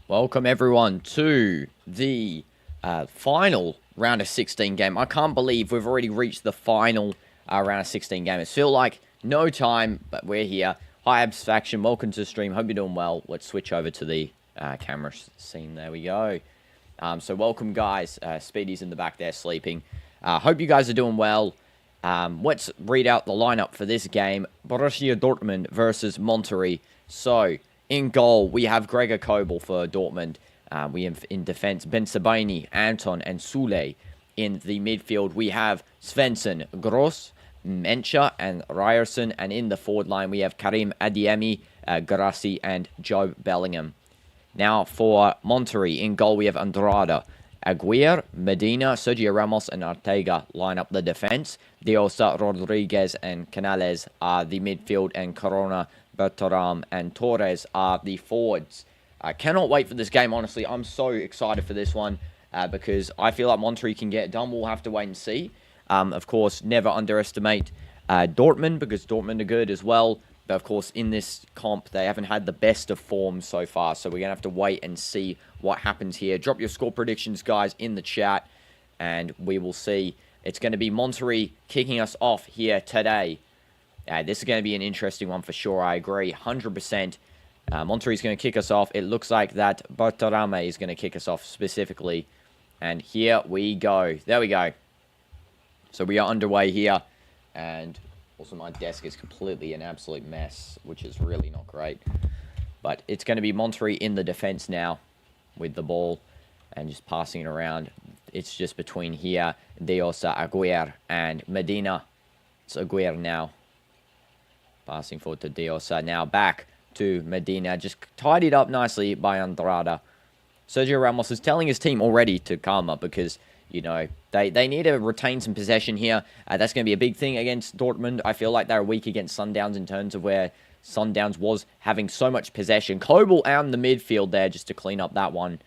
Welcome everyone to the final round of 16 game. I can't believe we've already reached the final round of 16 game. It feels like no time, but we're here. Hi Abs Faction, welcome to the stream. Hope you're doing well. Let's switch over to the camera scene. There we go. So welcome guys. Speedy's in the back there sleeping. Hope you guys are doing well. Let's read out the lineup for this game. Borussia Dortmund versus Monterrey. So in goal, we have Gregor Kobel for Dortmund. We have in defense Ben Sebaini, Anton, and Sule. In the midfield, we have Svensson, Gross, Mencha, and Ryerson. And in the forward line, we have Karim Adeyemi, GUIRASSY, and Joe Bellingham. Now for Monterrey, in goal, we have Andrada, Aguirre, Medina, Sergio Ramos, and Ortega line up the defense. Diosa, Rodriguez, and Canales are the midfield, and Corona, Bertaram, and Torres are the forwards. I cannot wait for this game, honestly. I'm so excited for this one because I feel like Monterrey can get it done. We'll have to wait and see. Of course, never underestimate Dortmund because Dortmund are good as well. But, of course, in this comp, they haven't had the best of form so far. So we're going to have to wait and see what happens here. Drop your score predictions, guys, in the chat. And we will see. It's going to be Monterrey kicking us off here today. This is going to be an interesting one for sure. I agree 100%. Monterrey's going to kick us off. It looks like that Bertarame is going to kick us off specifically. And here we go. There we go. So we are underway here. And also my desk is completely an absolute mess, which is really not great. But it's going to be Monterrey in the defense now with the ball and just passing it around. It's just between here, Diosa, Aguirre, and Medina. It's Aguirre now. Passing forward to Diosa. Now back to Medina. Just tidied up nicely by Andrada. Sergio Ramos is telling his team already to calm up because, you know, they need to retain some possession here. That's going to be a big thing against Dortmund. I feel like they're weak against Sundowns in terms of where Sundowns was having so much possession. Kobel out in the midfield there just to clean up that one.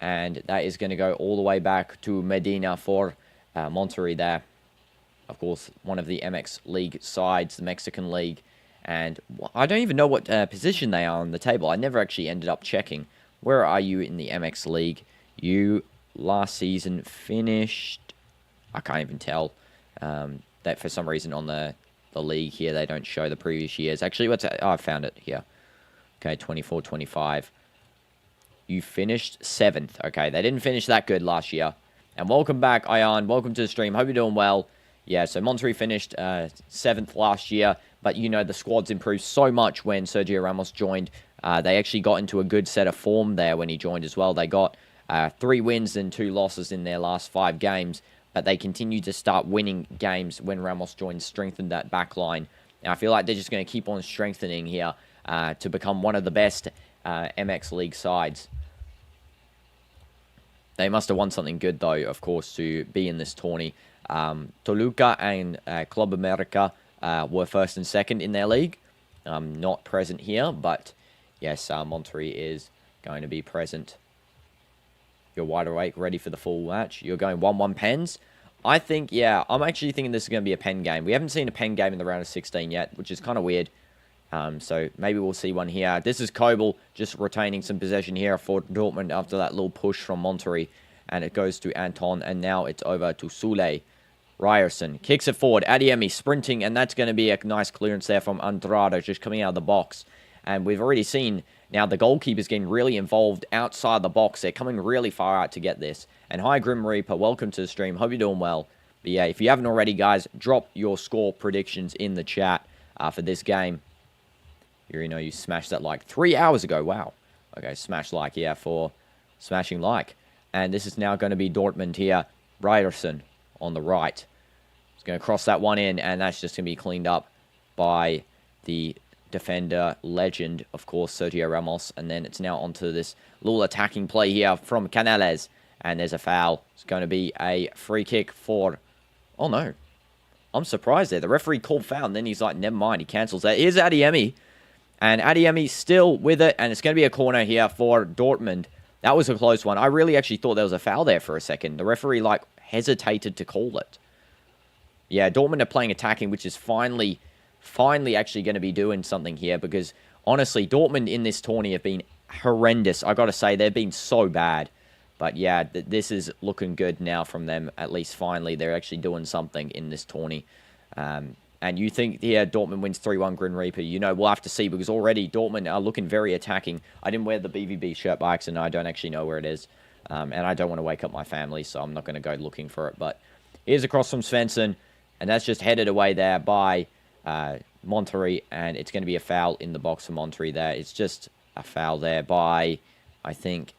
And that is going to go all the way back to Medina for Monterrey there. Of course, one of the MX League sides, the Mexican League. And I don't even know what position they are on the table. I never actually ended up checking. Where are you in the MX League? You last season finished... I can't even tell. That for some reason on the league here, they don't show the previous years. Actually, what's that? Oh, I found it here. Okay, 24-25. You finished 7th. Okay, they didn't finish that good last year. And welcome back, Ayan. Welcome to the stream. Hope you're doing well. Yeah, so Monterrey finished 7th last year. But, you know, the squad's improved so much when Sergio Ramos joined. They actually got into a good set of form there when he joined as well. They got 3 wins and 2 losses in their last 5 games. But they continue to start winning games when Ramos joined, strengthened that back line. And I feel like they're just going to keep on strengthening here to become one of the best MX League sides. They must have won something good, though, of course, to be in this tourney. Toluca and Club America were 1st and 2nd in their league. Not present here, but yes, Monterrey is going to be present. You're wide awake, ready for the full match. You're going 1-1 pens. I think, yeah, I'm actually thinking this is going to be a pen game. We haven't seen a pen game in the round of 16 yet, which is kind of weird. So maybe we'll see one here. This is Kobel just retaining some possession here for Dortmund after that little push from Monterrey. And it goes to Anton, and now it's over to Sule. Ryerson kicks it forward. Adeyemi sprinting, and that's going to be a nice clearance there from Andrada just coming out of the box. And we've already seen now the goalkeeper's getting really involved outside the box. They're coming really far out to get this. And hi, Grim Reaper. Welcome to the stream. Hope you're doing well. But yeah, if you haven't already, guys, drop your score predictions in the chat for this game. You know, you smashed that like 3 hours ago. Wow. Okay, smash like, yeah, for smashing like. And this is now going to be Dortmund here. Ryerson on the right. He's going to cross that one in, and that's just going to be cleaned up by the defender legend, of course, Sergio Ramos. And then it's now onto this little attacking play here from Canales. And there's a foul. It's going to be a free kick for... Oh, no. I'm surprised there. The referee called foul, and then he's like, never mind. He cancels that. Here's Adeyemi. And Adeyemi still with it, and it's going to be a corner here for Dortmund. That was a close one. I really actually thought there was a foul there for a second. The referee, like, hesitated to call it. Yeah, Dortmund are playing attacking, which is finally actually going to be doing something here because, honestly, Dortmund in this tourney have been horrendous. I got to say, they've been so bad. But yeah, this is looking good now from them. At least finally, they're actually doing something in this tourney. And you think, yeah, Dortmund wins 3-1 Grim Reaper. You know, we'll have to see because already Dortmund are looking very attacking. I didn't wear the BVB shirt by accident. I don't actually know where it is. And I don't want to wake up my family, so I'm not going to go looking for it. But here's a cross from Svensson. And that's just headed away there by Monterrey. And it's going to be a foul in the box for Monterrey there. It's just a foul there by, I think,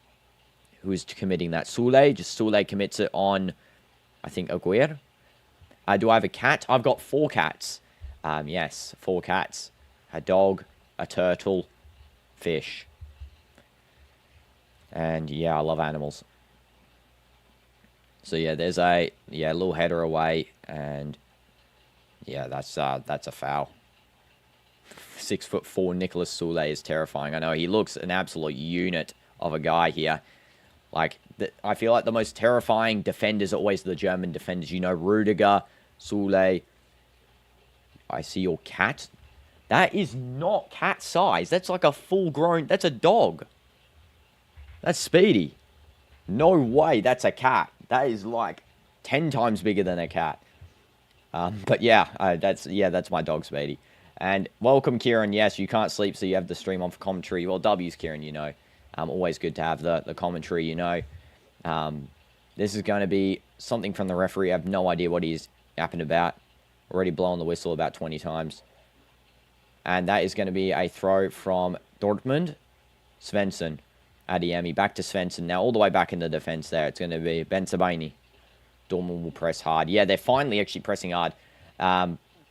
who is committing that? Soule. Just Soule commits it on, I think, Aguirre. Do I have a cat? I've got 4 cats. Yes, 4 cats. A dog, a turtle, fish. And yeah, I love animals. So yeah, there's a little header away, and yeah, that's a foul. 6'4" Nicolas Soule is terrifying. I know he looks an absolute unit of a guy here. Like I feel like the most terrifying defenders are always the German defenders. You know, Rudiger, Soule. I see your cat. That is not cat size. That's like a full-grown... That's a dog. That's Speedy. No way that's a cat. That is like 10 times bigger than a cat. But yeah, that's my dog, Speedy. And welcome, Kieran. Yes, you can't sleep, so you have the stream on for commentary. Well, W's, Kieran, you know. Always good to have the commentary, you know. This is going to be something from the referee. I have no idea what he's yapping about. Already blown the whistle about 20 times. And that is going to be a throw from Dortmund. Svensson. Adeyemi back to Svensson. Now all the way back in the defense there. It's going to be Ben Sabini. Dortmund will press hard. Yeah, they're finally actually pressing hard.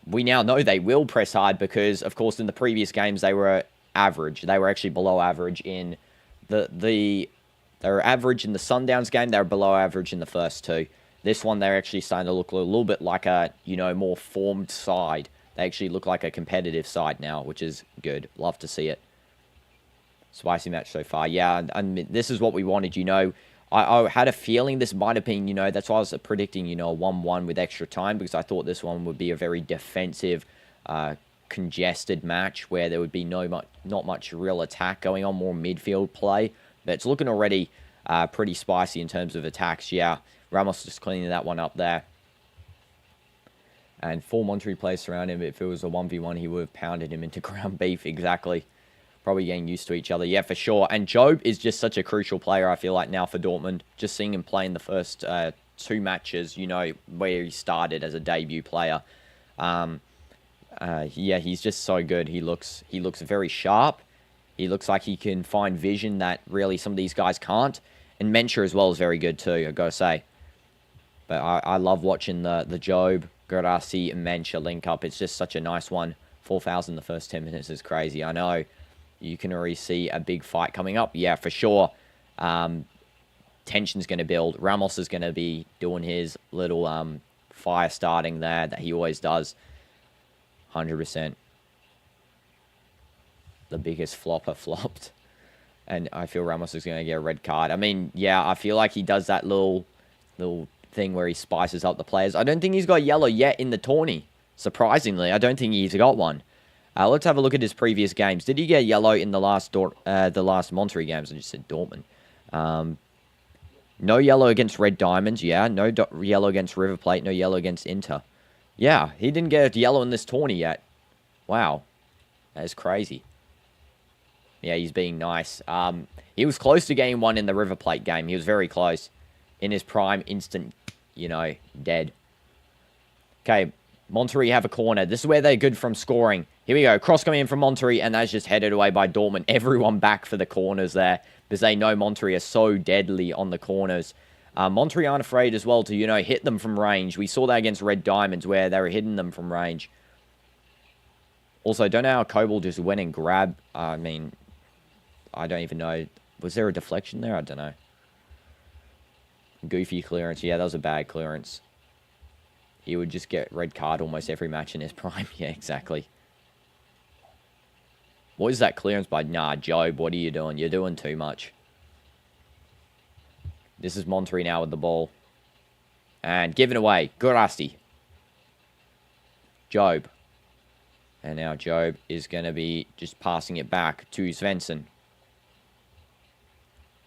We now know they will press hard because, of course, in the previous games they were average. They were actually below average in they were average in the Sundowns game. They were below average in the first 2. This one, they're actually starting to look a little bit like a, you know, more formed side. They actually look like a competitive side now, which is good. Love to see it. Spicy match so far. Yeah, and this is what we wanted, you know. I had a feeling this might have been, you know, that's why I was predicting, you know, a 1-1 with extra time, because I thought this one would be a very defensive, congested match where there would be not much real attack going on, more midfield play. But it's looking already pretty spicy in terms of attacks. Yeah, Ramos just cleaning that one up there. And 4 Monterrey players surround him. If it was a 1v1, he would have pounded him into ground beef. Exactly. Probably getting used to each other. Yeah, for sure. And Job is just such a crucial player, I feel like, now for Dortmund. Just seeing him play in the first 2 matches, you know, where he started as a debut player. Yeah, he's just so good. He looks very sharp. He looks like he can find vision that really some of these guys can't. And Mencha as well is very good too, I gotta say. But I love watching the Job, GUIRASSY, and Mencha link up. It's just such a nice one. 4,000 the first 10 minutes is crazy. I know. You can already see a big fight coming up. Yeah, for sure. Tension's going to build. Ramos is going to be doing his little fire starting there that he always does. 100%. The biggest flopper flopped. And I feel Ramos is going to get a red card. I mean, yeah, I feel like he does that little thing where he spices up the players. I don't think he's got yellow yet in the tourney. Surprisingly, I don't think he's got one. Let's have a look at his previous games. Did he get yellow in the last Monterrey games? I just said Dortmund. No yellow against Red Diamonds. Yeah, no yellow against River Plate. No yellow against Inter. Yeah, he didn't get yellow in this tourney yet. Wow, that is crazy. Yeah, he's being nice. He was close to getting one in the River Plate game. He was very close. In his prime, instant, you know, dead. Okay, Monterrey have a corner. This is where they're good from scoring. Here we go. Cross coming in from Monterrey, and that's just headed away by Dortmund. Everyone back for the corners there, because they know Monterrey are so deadly on the corners. Monterrey aren't afraid as well to, you know, hit them from range. We saw that against Red Diamonds, where they were hitting them from range. Also, don't know how Kobel just went and grabbed. I mean, I don't even know. Was there a deflection there? I don't know. Goofy clearance. Yeah, that was a bad clearance. He would just get red card almost every match in his prime. Yeah, exactly. What is that clearance by? Nah, Job, what are you doing? You're doing too much. This is Monterrey now with the ball. And given away. GUIRASSY. Job. And now Job is going to be just passing it back to Svensson.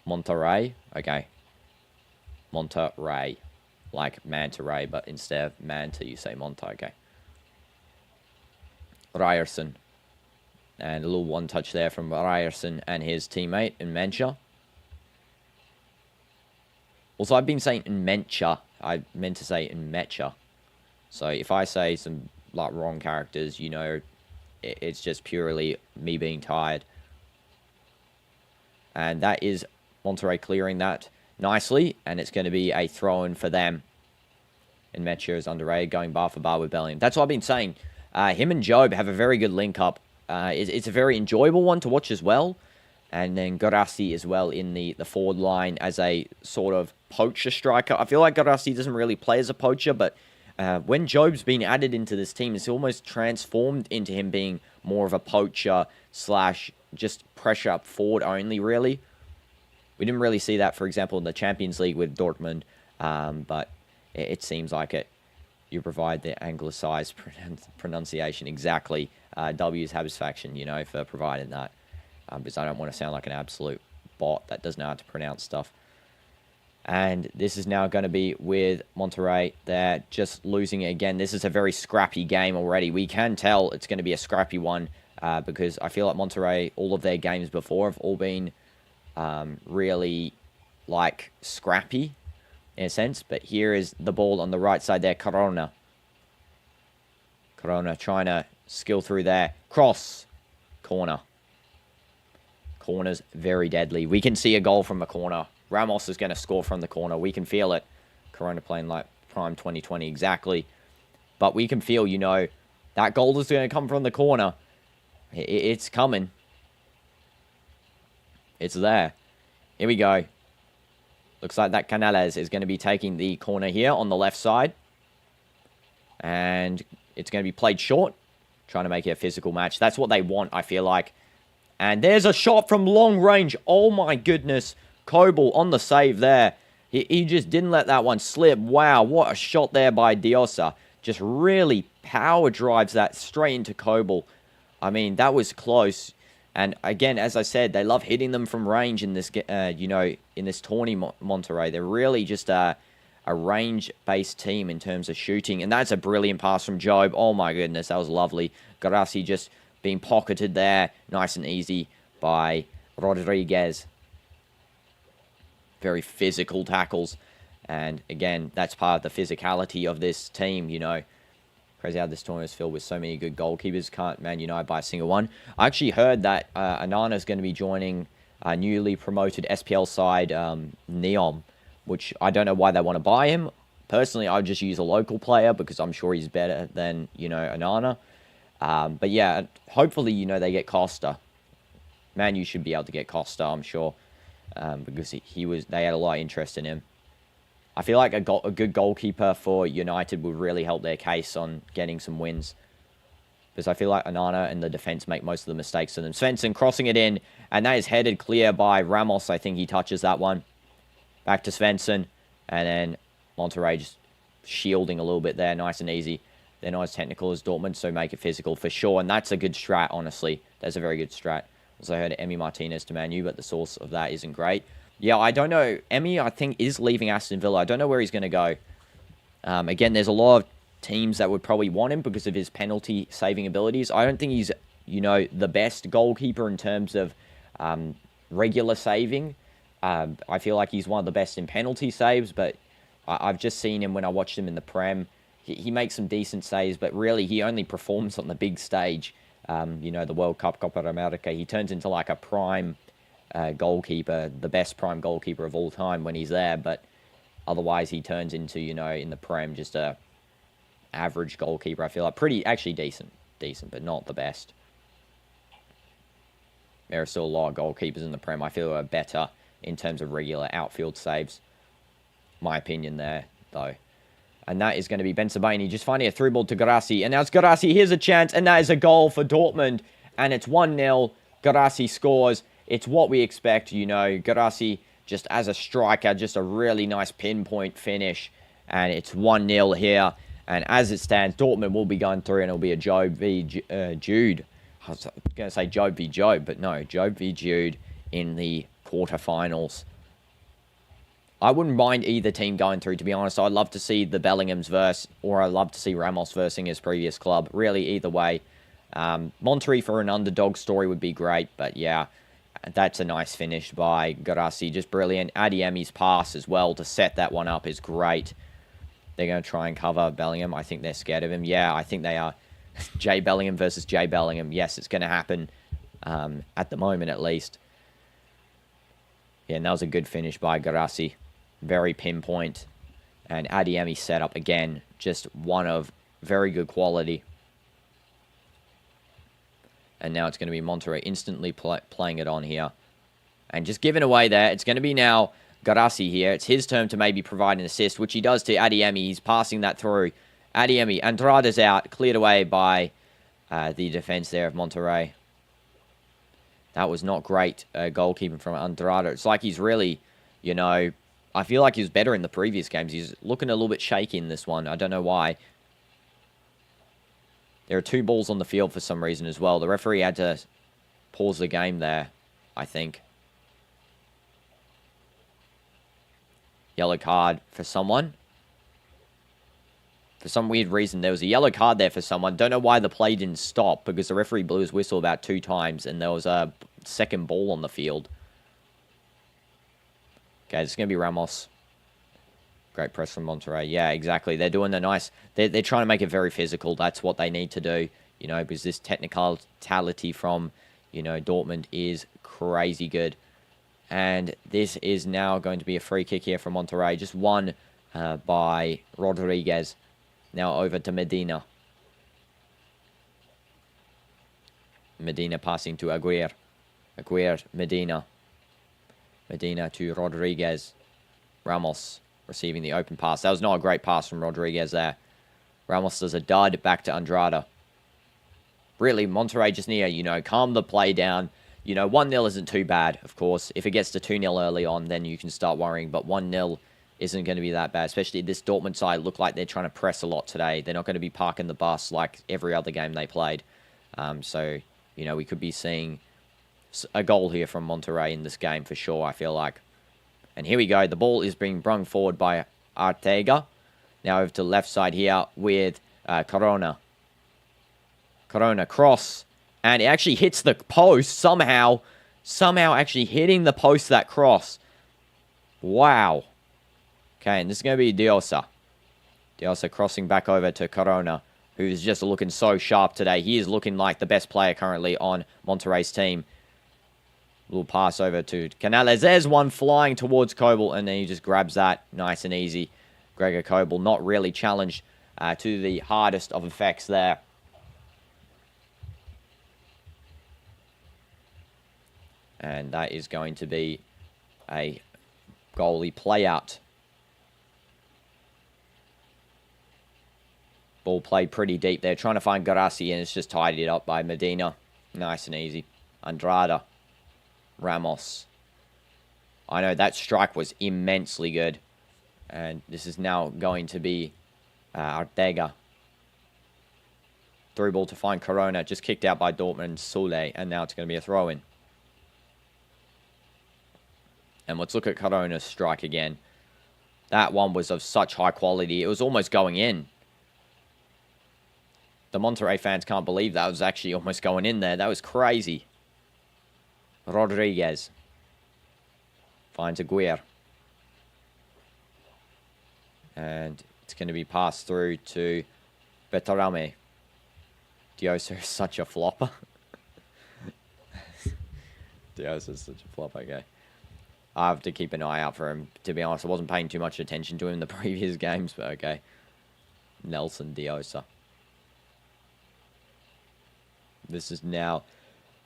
Monterrey. Okay. Monterrey. Like Monterrey, but instead of Manta, you say Monta. Okay. Ryerson. And a little one touch there from Ryerson and his teammate in Mencha. Also, I've been saying in Mencha. I meant to say in Mecha. So if I say some like wrong characters, you know, it's just purely me being tired. And that is Monterrey clearing that nicely. And it's going to be a throw-in for them. And Mecha is underrated, going bar for bar with Bellingham. That's what I've been saying. Him and Job have a very good link-up. It's a very enjoyable one to watch as well. And then GUIRASSY as well in the forward line as a sort of poacher striker. I feel like GUIRASSY doesn't really play as a poacher, but when Job's been added into this team, it's almost transformed into him being more of a poacher slash just pressure up forward only, really. We didn't really see that, for example, in the Champions League with Dortmund, but it seems like it. You provide the anglicized pronunciation exactly. W's satisfaction, you know, for providing that. Because I don't want to sound like an absolute bot that doesn't know how to pronounce stuff. And this is now going to be with Monterrey. They're just losing it again. This is a very scrappy game already. We can tell it's going to be a scrappy one because I feel like Monterrey, all of their games before have all been really, like, scrappy in a sense. But here is the ball on the right side there. Corona trying to skill through there. Cross. Corner. Corner's very deadly. We can see a goal from the corner. Ramos is going to score from the corner. We can feel it. Corona playing like prime 2020 exactly. But we can feel, you know, that goal is going to come from the corner. It's coming. It's there. Here we go. Looks like that Canales is going to be taking the corner here on the left side. And it's going to be played short. Trying to make it a physical match. That's what they want, I feel like. And there's a shot from long range. Oh my goodness. Kobel on the save there. He just didn't let that one slip. Wow, what a shot there by Diosa. Just really power drives that straight into Kobel. I mean, that was close. And again, as I said, they love hitting them from range in this, you know, in this tourney, Monterrey. They're really just a range-based team in terms of shooting. And that's a brilliant pass from Job. Oh my goodness, that was lovely. GUIRASSY just being pocketed there, nice and easy by Rodriguez. Very physical tackles. And again, that's part of the physicality of this team, you know. Crazy how this tournament is filled with so many good goalkeepers. Can't Man United by a single one. I actually heard that Anana is going to be joining a newly promoted SPL side, Neom, which I don't know why they want to buy him. Personally, I would just use a local player because I'm sure he's better than, you know, Anana. But yeah, hopefully, you know, they get Costa. Man, you should be able to get Costa, I'm sure, because they had a lot of interest in him. I feel like a good goalkeeper for United would really help their case on getting some wins. Because I feel like Anana and the defense make most of the mistakes to them. Svensson crossing it in, and that is headed clear by Ramos. I think he touches that one. Back to Svensson, and then Monterrey just shielding a little bit there, nice and easy. They're not as technical as Dortmund, so make it physical for sure. And that's a good strat, honestly. That's a very good strat. Also heard Emi Martinez to Man U, but the source of that isn't great. Yeah, I don't know. Emi, I think, is leaving Aston Villa. I don't know where he's going to go. Again, there's a lot of teams that would probably want him because of his penalty-saving abilities. I don't think he's, you know, the best goalkeeper in terms of regular saving. I feel like he's one of the best in penalty saves, but I've just seen him when I watched him in the Prem. He makes some decent saves, but really he only performs on the big stage. You know, the World Cup, Copa America. He turns into like a prime goalkeeper, the best prime goalkeeper of all time when he's there, but otherwise he turns into, you know, in the Prem, just a average goalkeeper. I feel like actually decent, but not the best. There are still a lot of goalkeepers in the Prem I feel are better in terms of regular outfield saves. My opinion there, though. And that is going to be Ben Sebaini just finding a through ball to GUIRASSY. And now it's GUIRASSY. Here's a chance. And that is a goal for Dortmund. And it's 1-0. GUIRASSY scores. It's what we expect, you know. GUIRASSY just as a striker, just a really nice pinpoint finish. And it's 1-0 here. And as it stands, Dortmund will be going through and it'll be a Job v Jude. I was going to say Job v Job, but no. Job v Jude in the quarterfinals I wouldn't mind either team going through, to be honest. I'd love to see the Bellingham's verse, or I'd love to see Ramos versing his previous club. Really, either way. Monterrey for an underdog story would be great, but yeah, that's a nice finish by GUIRASSY. Just brilliant. Adeyemi's pass as well to set that one up is great. They're going to try and cover Bellingham. I think they're scared of him. Yeah, I think they are. Jay Bellingham versus Jay Bellingham. Yes, it's going to happen at the moment at least. Yeah, and that was a good finish by GUIRASSY. Very pinpoint. And Adeyemi set up again. Just one of very good quality. And now it's going to be Monterrey instantly playing it on here. And just giving away there. It's going to be now GUIRASSY here. It's his turn to maybe provide an assist, which he does to Adeyemi. He's passing that through. Adeyemi. Andrada's out. Cleared away by the defense there of Monterrey. That was not great goalkeeping from Andrada. It's like he's really, you know, I feel like he was better in the previous games. He's looking a little bit shaky in this one. I don't know why. There are 2 balls on the field for some reason as well. The referee had to pause the game there, I think. Yellow card for someone. For some weird reason, there was a yellow card there for someone. Don't know why the play didn't stop, because the referee blew his whistle about 2 times, and there was a second ball on the field. Okay, it's going to be Ramos. Great press from Monterrey. Yeah, exactly. They're doing the nice... They're trying to make it very physical. That's what they need to do, you know, because this technicality from, you know, Dortmund is crazy good. And this is now going to be a free kick here from Monterrey. Just won by Rodriguez. Now over to Medina. Medina passing to Aguirre. Aguirre, Medina. Medina to Rodriguez. Ramos receiving the open pass. That was not a great pass from Rodriguez there. Ramos does a dud back to Andrada. Really, Monterrey just need to, you know, calm the play down. You know, 1-0 isn't too bad, of course. If it gets to 2-0 early on, then you can start worrying. But 1-0 isn't going to be that bad. Especially this Dortmund side look like they're trying to press a lot today. They're not going to be parking the bus like every other game they played. So, you know, we could be seeing a goal here from Monterrey in this game for sure, I feel like. And here we go. The ball is being brung forward by Ortega. Now over to the left side here with Corona. Corona cross. And it actually hits the post somehow. Somehow actually hitting the post, that cross. Wow. Okay, and this is going to be Diosa. Diosa crossing back over to Corona, who's just looking so sharp today. He is looking like the best player currently on Monterrey's team. Little pass over to Canales. There's one flying towards Kobel, and then he just grabs that nice and easy. Gregor Kobel not really challenged to the hardest of effects there. And that is going to be a goalie play out. Ball played pretty deep there. Trying to find GUIRASSY, and it's just tidied up by Medina. Nice and easy. Andrada. Ramos. I know that strike was immensely good. And this is now going to be Ortega. Through ball to find Corona. Just kicked out by Dortmund Soule. And now it's going to be a throw-in. And let's look at Corona's strike again. That one was of such high quality. It was almost going in. The Monterrey fans can't believe that was actually almost going in there. That was crazy. Rodriguez. Finds Aguirre. And it's going to be passed through to Betarame. Diosa is such a flopper. Diosa is such a flop, okay. I have to keep an eye out for him. To be honest, I wasn't paying too much attention to him in the previous games, but okay. Nelson Diosa. This is now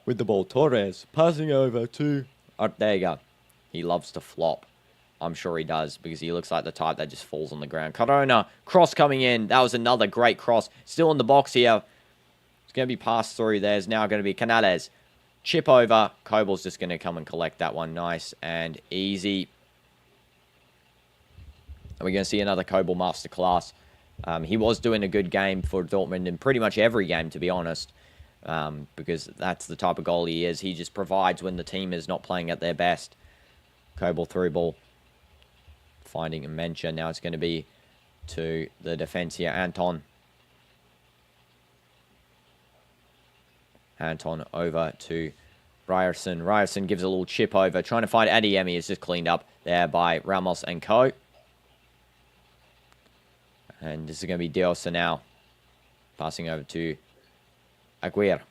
with the ball. Torres passing over to Ortega. He loves to flop. I'm sure he does, because he looks like the type that just falls on the ground. Corona, cross coming in. That was another great cross. Still in the box here. It's going to be passed through. There's now going to be Canales. Chip over. Kobel's just going to come and collect that one. Nice and easy. And we're going to see another Kobel masterclass. He was doing a good game for Dortmund in pretty much every game, to be honest. Because that's the type of goalie he is. He just provides when the team is not playing at their best. Kobel through ball. finding Mencha. Now it's going to be to the defense here. Anton over to Ryerson. Ryerson gives a little chip over, trying to find Adeyemi. It's just cleaned up there by Ramos and co. And this is going to be Diosa now. Passing over to Aguirre.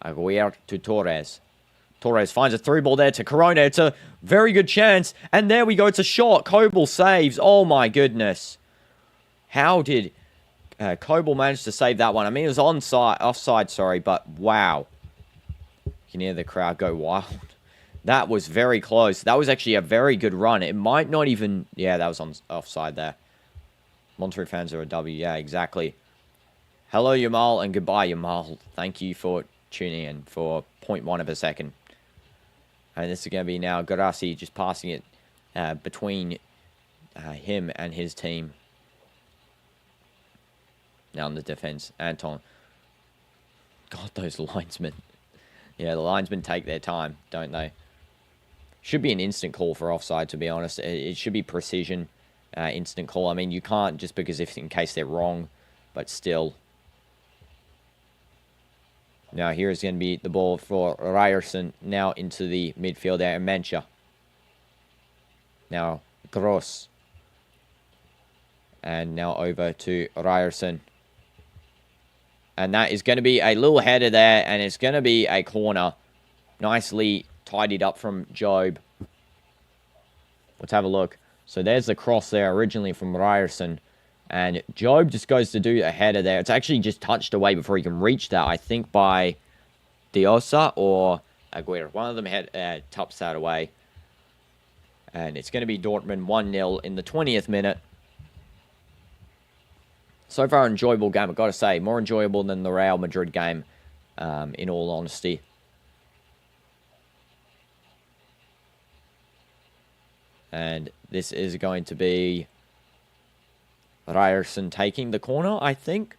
Aguirre to Torres. Torres finds a through ball there to Corona. It's a very good chance. And there we go. It's a shot. Kobel saves. Oh, my goodness. How did Kobel manage to save that one? I mean, it was offside, sorry, but wow. You can hear the crowd go wild. That was very close. That was actually a very good run. It might not even... Yeah, that was offside there. Monterrey fans are a W. Yeah, exactly. Hello, Yamal, and goodbye, Yamal. Thank you for tuning in for 0.1 of a second. And this is going to be now GUIRASSY just passing it between him and his team. Now in the defense, Anton. God, those linesmen. Yeah, the linesmen take their time, don't they? Should be an instant call for offside, to be honest. It should be precision, instant call. I mean, you can't just because in case they're wrong, but still. Now here is going to be the ball for Ryerson. Now into the midfield there, Mencha. Now Gross. And now over to Ryerson. And that is going to be a little header there. And it's going to be a corner. Nicely tidied up from Job. Let's have a look. So there's the cross there originally from Ryerson. And Job just goes to do a header there. It's actually just touched away before he can reach that. I think by Diosa or Aguirre. One of them tops that away. And it's going to be Dortmund 1-0 in the 20th minute. So far, enjoyable game, I've got to say. More enjoyable than the Real Madrid game, in all honesty. And this is going to be Ryerson taking the corner, I think.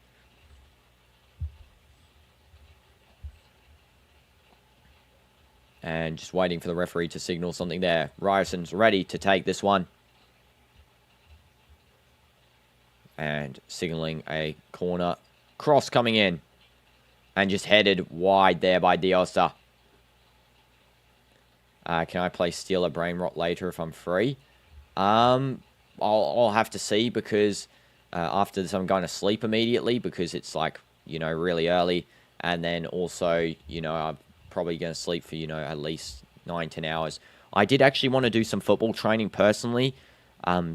And just waiting for the referee to signal something there. Ryerson's ready to take this one. And signaling a corner. Cross coming in. And just headed wide there by Diosa. Can I play Steal a Brain Rot later if I'm free? I'll have to see because after this I'm going to sleep immediately because it's like, you know, really early. And then also, you know, I'm probably going to sleep for, you know, at least 9-10 hours. I did actually want to do some football training personally.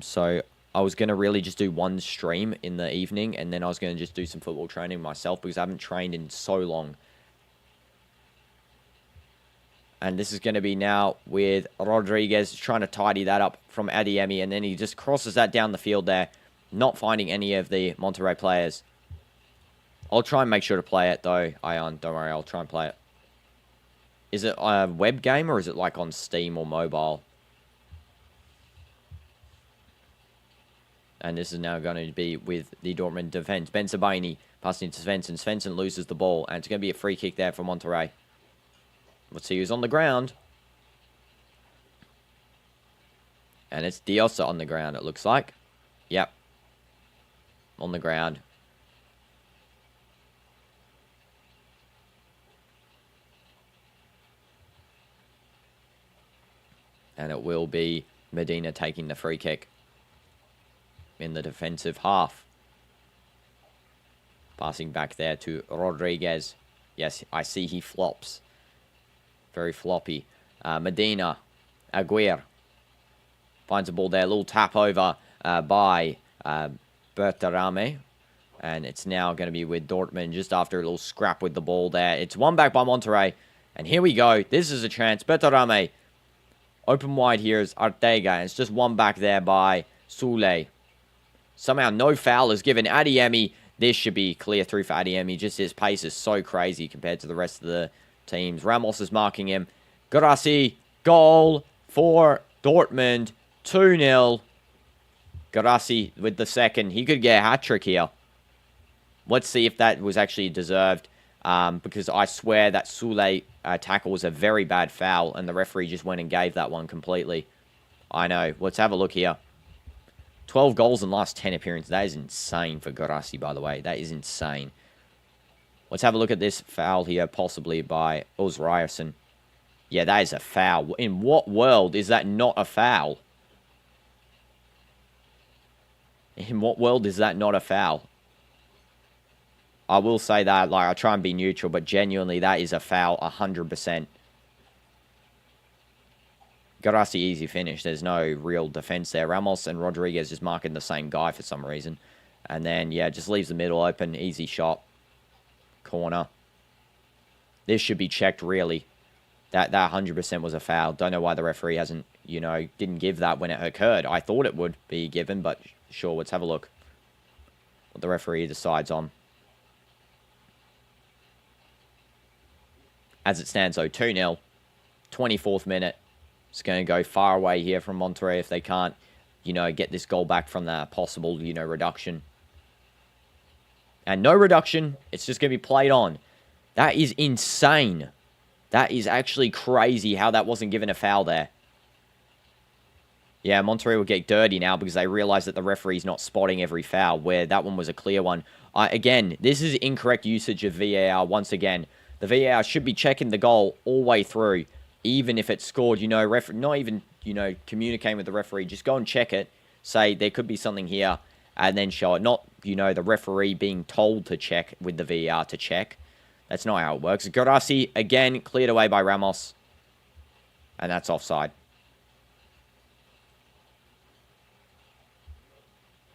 So I was going to really just do one stream in the evening. And then I was going to just do some football training myself because I haven't trained in so long. And this is going to be now with Rodriguez trying to tidy that up from Adeyemi. And then he just crosses that down the field there. Not finding any of the Monterrey players. I'll try and make sure to play it though, Ion. Don't worry, I'll try and play it. Is it a web game or is it like on Steam or mobile? And this is now going to be with the Dortmund defense. Ben Sabini passing to Svensson. Svensson loses the ball. And it's going to be a free kick there for Monterrey. Let's see who's on the ground. And it's Diosa on the ground, it looks like. Yep. On the ground. And it will be Medina taking the free kick in the defensive half. Passing back there to Rodriguez. Yes, I see he flops. Very floppy. Medina. Aguirre. Finds a ball there. A little tap over by Bertarame. And it's now going to be with Dortmund just after a little scrap with the ball there. It's one back by Monterrey. And here we go. This is a chance. Bertarame. Open wide here is Arteaga. And it's just one back there by Soule. Somehow no foul is given. Adeyemi. This should be clear through for Adeyemi. Just his pace is so crazy compared to the rest of the teams. Ramos is marking him. GUIRASSY. Goal for Dortmund. 2-0. GUIRASSY with the second. He could get a hat-trick here. Let's see if that was actually deserved. Because I swear that Soule tackle was a very bad foul. And the referee just went and gave that one completely. I know. Let's have a look here. 12 goals in the last 10 appearances. That is insane for GUIRASSY, by the way. That is insane. Let's have a look at this foul here, possibly by Ryerson. Yeah, that is a foul. In what world is that not a foul? In what world is that not a foul? I will say that, like, I try and be neutral, but genuinely, that is a foul 100%. GUIRASSY easy finish. There's no real defense there. Ramos and Rodriguez just marking the same guy for some reason. And then, yeah, just leaves the middle open. Easy shot. Corner. This should be checked, really. That 100% was a foul. Don't know why the referee hasn't, you know, didn't give that when it occurred. I thought it would be given, but sure, let's have a look what the referee decides on. As it stands, though, 2-0. 24th minute. It's going to go far away here from Monterrey if they can't, you know, get this goal back from that possible, you know, reduction. And no reduction. It's just going to be played on. That is insane. That is actually crazy how that wasn't given a foul there. Yeah, Monterrey will get dirty now because they realize that the referee's not spotting every foul, where that one was a clear one. Again, this is incorrect usage of VAR once again. The VAR should be checking the goal all the way through, even if it's scored, you know, not even, you know, communicating with the referee. Just go and check it, say there could be something here, and then show it. Not, you know, the referee being told to check with the VAR to check. That's not how it works. GUIRASSY, again, cleared away by Ramos. And that's offside.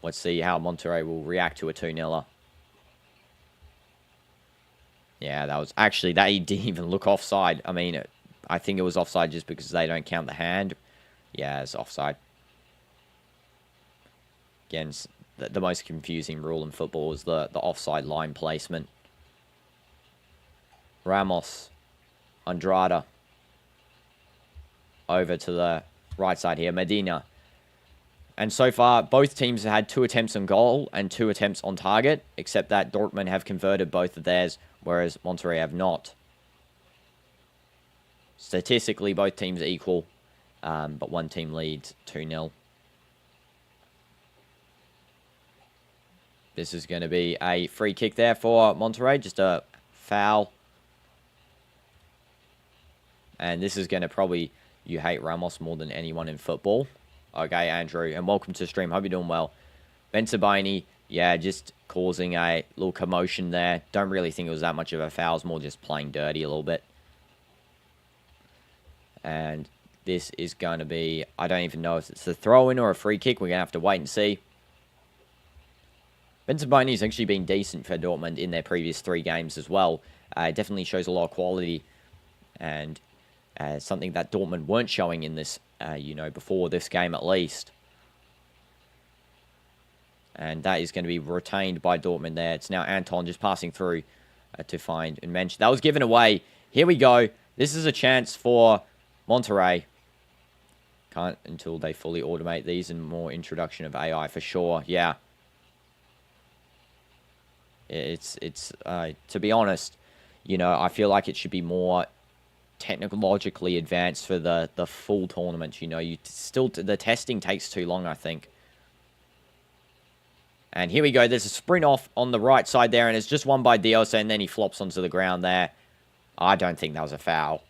Let's see how Monterrey will react to a 2-0. Yeah, that was... Actually, that he didn't even look offside. I mean, I think it was offside just because they don't count the hand. Yeah, it's offside. Again, the most confusing rule in football is the offside line placement. Ramos. Andrada. Over to the right side here. Medina. And so far, both teams have had 2 attempts on goal and 2 attempts on target, except that Dortmund have converted both of theirs, whereas Monterrey have not. Statistically, both teams are equal, but one team leads 2-0. This is going to be a free kick there for Monterrey, just a foul. And this is going to probably... You hate Ramos more than anyone in football. Okay, Andrew, and welcome to the stream. Hope you're doing well. Benzabaini, yeah, just causing a little commotion there. Don't really think it was that much of a foul. It's more just playing dirty a little bit. And this is going to be... I don't even know if it's a throw-in or a free kick. We're going to have to wait and see. Benzabaini's actually been decent for Dortmund in their previous 3 games as well. It definitely shows a lot of quality. And something that Dortmund weren't showing in this... you know, before this game at least. And that is going to be retained by Dortmund there. It's now Anton just passing through to find and mention. That was given away. Here we go. This is a chance for Monterrey. Can't until they fully automate these and more introduction of AI for sure. Yeah. It's to be honest, you know, I feel like it should be more technologically advanced for the full tournament. You know, the testing takes too long, I think. And here we go. There's a sprint off on the right side there, and it's just won by Dios, and then he flops onto the ground there. I don't think that was a foul.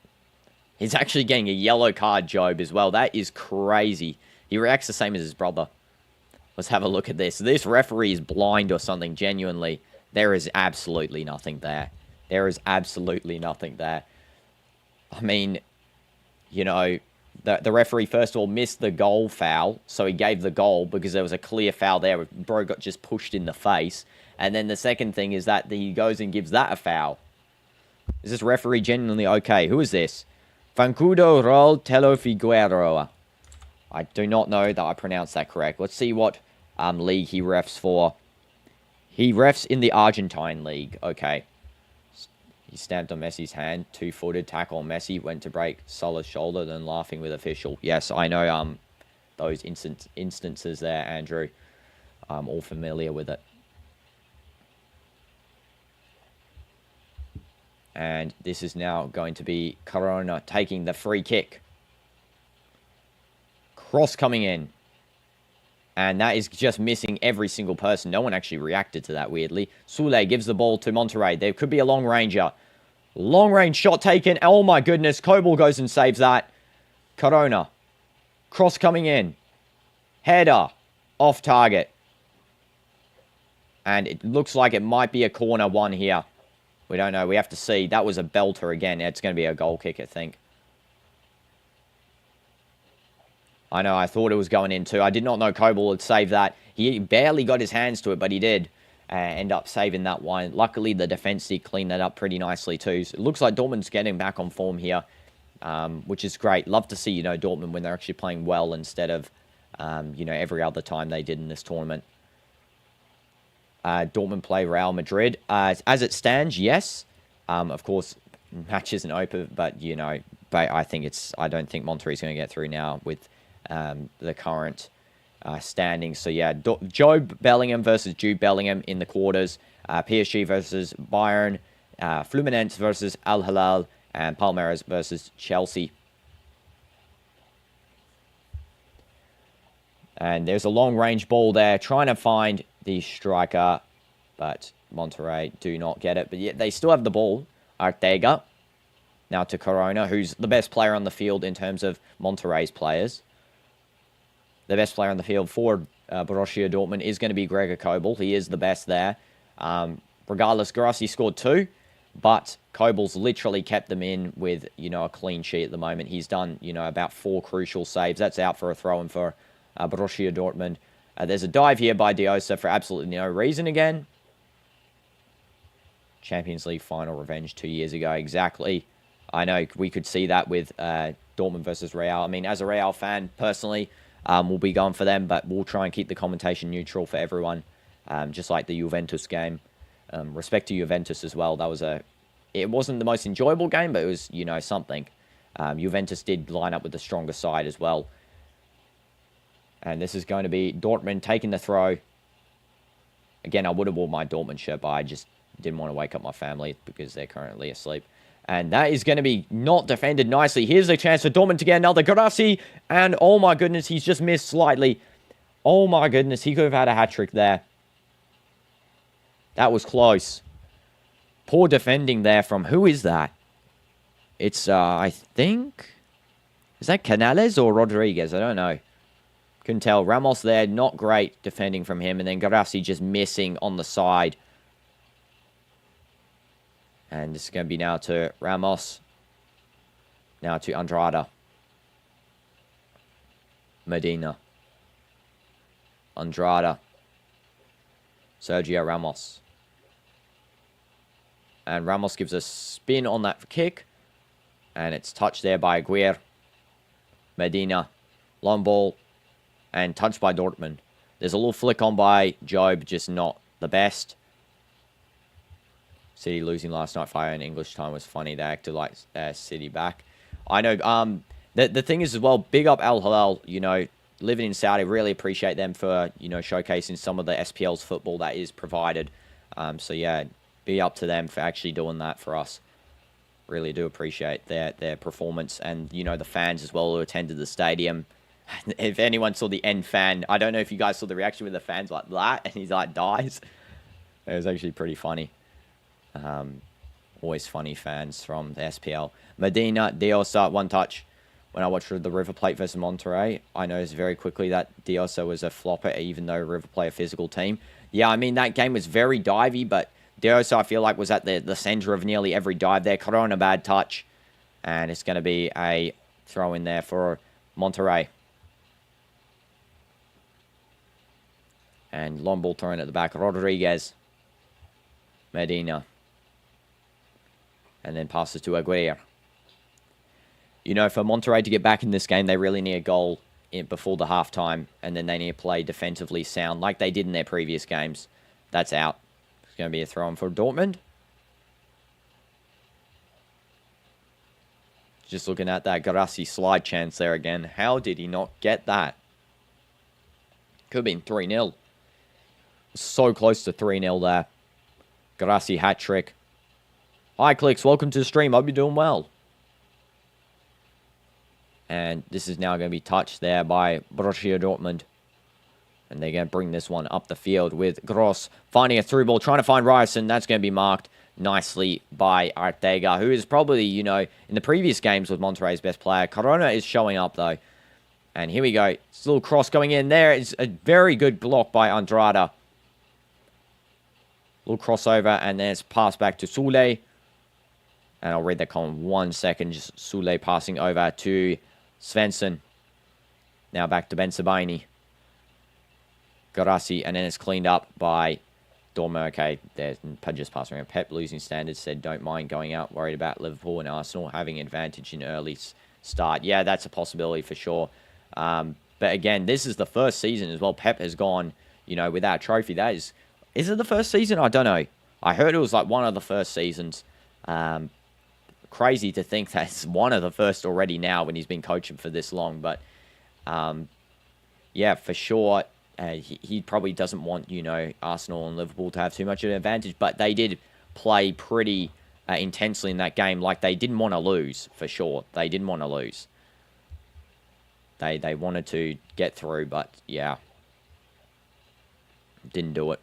He's actually getting a yellow card, Job, as well. That is crazy. He reacts the same as his brother. Let's have a look at this. This referee is blind or something, genuinely. There is absolutely nothing there. There is absolutely nothing there. I mean, you know, the referee, first of all, missed the goal foul, so he gave the goal because there was a clear foul there. Bro got just pushed in the face. And then the second thing is that he goes and gives that a foul. Is this referee genuinely okay? Who is this? Fancudo Rol Telo Figueroa. I do not know that I pronounced that correct. Let's see what league he refs for. He refs in the Argentine league. Okay. He stamped on Messi's hand. 2-footed tackle on Messi. Went to break Salah's shoulder, then laughing with official. Yes, I know those instances there, Andrew. I'm all familiar with it. And this is now going to be Corona taking the free kick. Cross coming in. And that is just missing every single person. No one actually reacted to that, weirdly. Sule gives the ball to Monterrey. There could be a long ranger. Long range shot taken. Oh my goodness. Kobel goes and saves that. Corona. Cross coming in. Header. Off target. And it looks like it might be a corner one here. We don't know. We have to see. That was a belter again. It's going to be a goal kick, I think. I know, I thought it was going in too. I did not know Kobel would save that. He barely got his hands to it, but he did end up saving that one. Luckily, the defense did clean that up pretty nicely too. So it looks like Dortmund's getting back on form here, which is great. Love to see, you know, Dortmund when they're actually playing well instead of, you know, every other time they did in this tournament. Dortmund play Real Madrid. As it stands, yes. Of course, match isn't open, but, you know, I don't think Monterrey's going to get through now with the current standings. So, yeah, Job Bellingham versus Jude Bellingham in the quarters. PSG versus Bayern. Fluminense versus Al Hilal. And Palmeiras versus Chelsea. And there's a long-range ball there. Trying to find the striker. But Monterrey do not get it. But yet they still have the ball. Arteaga. Now to Corona, who's the best player on the field in terms of Monterrey's players. The best player on the field for Borussia Dortmund is going to be Gregor Kobel. He is the best there. Regardless, GUIRASSY scored 2, but Kobel's literally kept them in with, you know, a clean sheet at the moment. He's done, you know, about 4 crucial saves. That's out for a throw-in for Borussia Dortmund. There's a dive here by Diosa for absolutely no reason again. Champions League final revenge 2 years ago, exactly. I know we could see that with Dortmund versus Real. I mean, as a Real fan, personally, we'll be going for them, but we'll try and keep the commentation neutral for everyone, just like the Juventus game. Respect to Juventus as well. It wasn't the most enjoyable game, but it was, you know, something. Juventus did line up with the stronger side as well. And this is going to be Dortmund taking the throw. Again, I would have worn my Dortmund shirt, but I just didn't want to wake up my family because they're currently asleep. And that is going to be not defended nicely. Here's a chance for Dortmund to get another. GUIRASSY. And oh my goodness, he's just missed slightly. Oh my goodness, he could have had a hat-trick there. That was close. Poor defending there from... Who is that? It's, I think... Is that Canales or Rodriguez? I don't know. Couldn't tell. Ramos there, not great defending from him. And then GUIRASSY just missing on the side. And this is going to be now to Ramos. Now to Andrada. Medina. Andrada. Sergio Ramos. And Ramos gives a spin on that kick. And it's touched there by Aguirre. Medina. Long ball. And touched by Dortmund. There's a little flick on by Job. Just not the best. City losing last night 5 in English time was funny. They acted like City back. I know. The thing is as well, big up Al Hilal, you know, living in Saudi. Really appreciate them for, you know, showcasing some of the SPL's football that is provided. So, yeah, be up to them for actually doing that for us. Really do appreciate their performance and, you know, the fans as well who attended the stadium. If anyone saw the end fan, I don't know if you guys saw the reaction with the fans like that and he's like dies. It was actually pretty funny. Always funny fans from the SPL. Medina, Diosa, one touch. When I watched the River Plate versus Monterrey, I noticed very quickly that Diosa was a flopper, even though River Plate a physical team. Yeah, I mean, that game was very divey, but Diosa, I feel like, was at the center of nearly every dive there. Corona, bad touch. And it's going to be a throw in there for Monterrey. And long ball thrown at the back. Rodriguez. Medina. And then passes to Aguirre. You know, for Monterrey to get back in this game, they really need a goal before the halftime. And then they need to play defensively sound like they did in their previous games. That's out. It's going to be a throw-in for Dortmund. Just looking at that GUIRASSY slide chance there again. How did he not get that? Could have been 3-0. So close to 3-0 there. GUIRASSY hat-trick. Hi, Clicks. Welcome to the stream. Hope you're doing well. And this is now going to be touched there by Borussia Dortmund. And they're going to bring this one up the field with Gross finding a through ball, trying to find Ryerson. That's going to be marked nicely by Arteaga, who is probably, you know, in the previous games was Monterrey's best player. Corona is showing up, though. And here we go. It's a little cross going in there. It's a very good block by Andrada. Little crossover, and then it's passed back to Sule. And I'll read that comment 1 second. Just Sule passing over to Svensson. Now back to Ben Sabaini. GUIRASSY, and then it's cleaned up by Dortmund. Okay, they're just passing around. Pep losing standards, said don't mind going out, worried about Liverpool and Arsenal having advantage in early start. Yeah, that's a possibility for sure. But again, this is the first season as well. Pep has gone, you know, without a trophy. That is it the first season? I don't know. I heard it was like one of the first seasons. Crazy to think that's one of the first already now when he's been coaching for this long. But yeah, for sure. He probably doesn't want, you know, Arsenal and Liverpool to have too much of an advantage, but they did play pretty intensely in that game. Like, they didn't want to lose, for sure. They didn't want to lose. They wanted to get through, but, yeah. Didn't do it.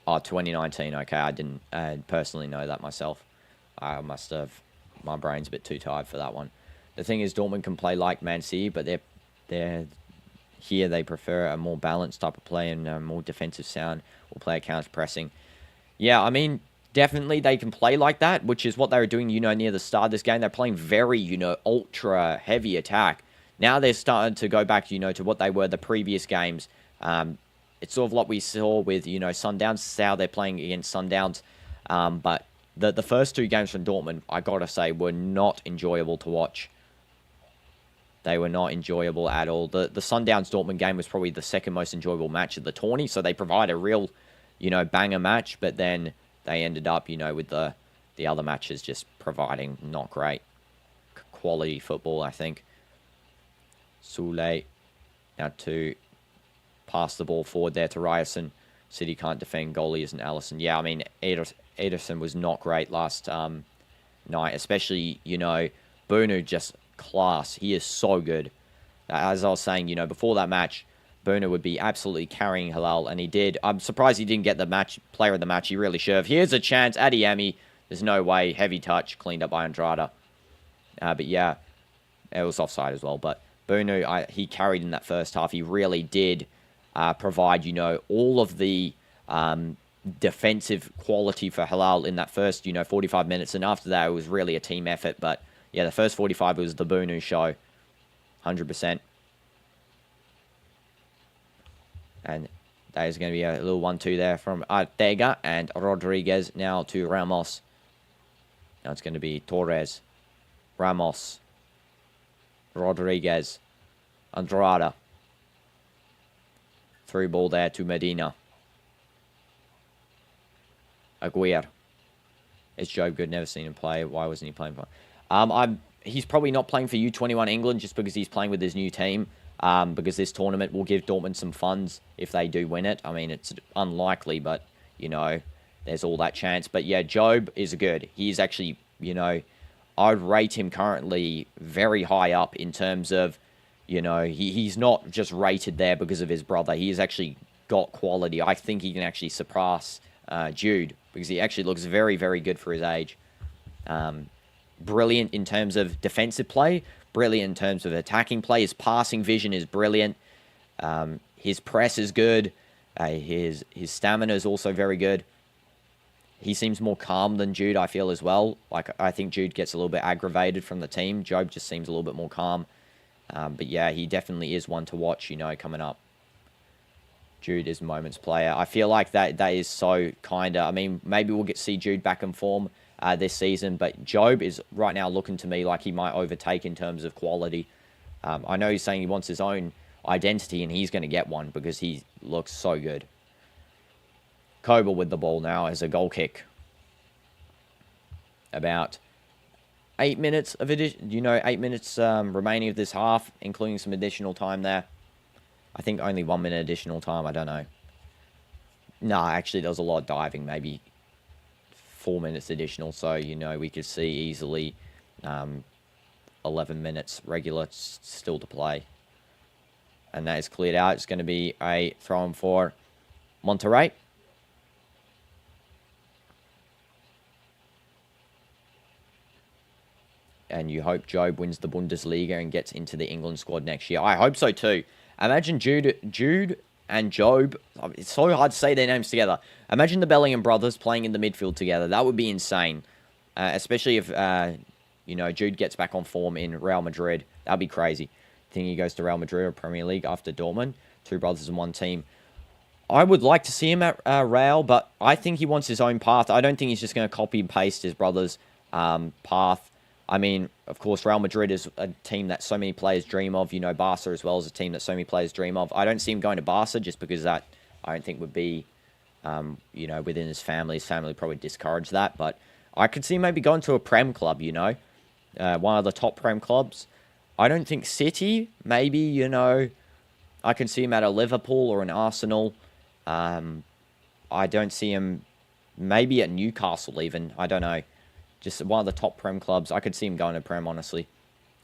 Oh, 2019, okay. I didn't personally know that myself. I must have... My brain's a bit too tired for that one. The thing is, Dortmund can play like Man City, but they're here they prefer a more balanced type of play and a more defensive sound or play counter-pressing. Yeah, I mean, definitely they can play like that, which is what they were doing, you know, near the start of this game. They're playing very, you know, ultra-heavy attack. Now they're starting to go back, you know, to what they were the previous games. It's sort of what we saw with, you know, Sundowns. This is how they're playing against Sundowns. But the first two games from Dortmund, I got to say, were not enjoyable to watch. They were not enjoyable at all. The Sundowns Dortmund game was probably the second most enjoyable match of the tourney. So they provide a real, you know, banger match. But then they ended up, you know, with the other matches just providing not great quality football, I think. Sule now to pass the ball forward there to Ryerson. City can't defend. Goalie isn't Allison. Yeah, I mean, Ederson was not great last night. Especially, you know, Bunu just... class. He is so good. As I was saying, you know, before that match, Burner would be absolutely carrying Halal, and he did. I'm surprised he didn't get the player of the match. He really should have. Here's a chance. Adeyemi. There's no way. Heavy touch. Cleaned up by Andrada. But yeah, it was offside as well. But Bunu, he carried in that first half. He really did provide, you know, all of the defensive quality for Halal in that first, you know, 45 minutes. And after that, it was really a team effort. But yeah, the first 45 was the Bunu show. 100%. And that is going to be a little 1-2 there from Arteaga and Rodriguez now to Ramos. Now it's going to be Torres, Ramos, Rodriguez, Andrada. Through ball there to Medina. Aguirre. Is Job good? Never seen him play. Why wasn't he playing for? He's probably not playing for U21 England just because he's playing with his new team. Because this tournament will give Dortmund some funds if they do win it. I mean, it's unlikely, but, you know, there's all that chance. But, yeah, Job is good. He's actually, you know, I'd rate him currently very high up in terms of, you know, he's not just rated there because of his brother. He has actually got quality. I think he can actually surpass Jude because he actually looks very, very good for his age. Brilliant in terms of defensive play, brilliant in terms of attacking play. His passing vision is brilliant. His press is good. His stamina is also very good. He seems more calm than Jude, I feel, as well. Like, I think Jude gets a little bit aggravated from the team. Job just seems a little bit more calm. But yeah, he definitely is one to watch, you know, coming up. Jude is Moments player. I feel like that is so kind of... I mean, maybe we'll see Jude back in form this season, but Job is right now looking to me like he might overtake in terms of quality. I know he's saying he wants his own identity, and he's going to get one because he looks so good. Kobel with the ball now as a goal kick. About 8 minutes of addition, you know, 8 minutes remaining of this half, including some additional time there. I think only 1 minute additional time. I don't know. No, actually, there was a lot of diving. Maybe 4 minutes additional. So, you know, we could see easily 11 minutes regular still to play. And that is cleared out. It's going to be a throw-in for Monterrey. And you hope Job wins the Bundesliga and gets into the England squad next year. I hope so too. Imagine Jude and Job. It's so hard to say their names together. Imagine the Bellingham brothers playing in the midfield together. That would be insane. Especially if, Jude gets back on form in Real Madrid. That would be crazy. I think he goes to Real Madrid or Premier League after Dortmund. Two brothers in one team. I would like to see him at Real, but I think he wants his own path. I don't think he's just going to copy and paste his brother's path. I mean, of course, Real Madrid is a team that so many players dream of. Barca as well as a team that so many players dream of. I don't see him going to Barca just because that I don't think would be, within his family. His family probably discourage that. But I could see him maybe going to a Prem club, one of the top Prem clubs. I don't think City, maybe, I can see him at a Liverpool or an Arsenal. I don't see him maybe at Newcastle even. I don't know. Just one of the top Prem clubs. I could see him going to Prem, honestly,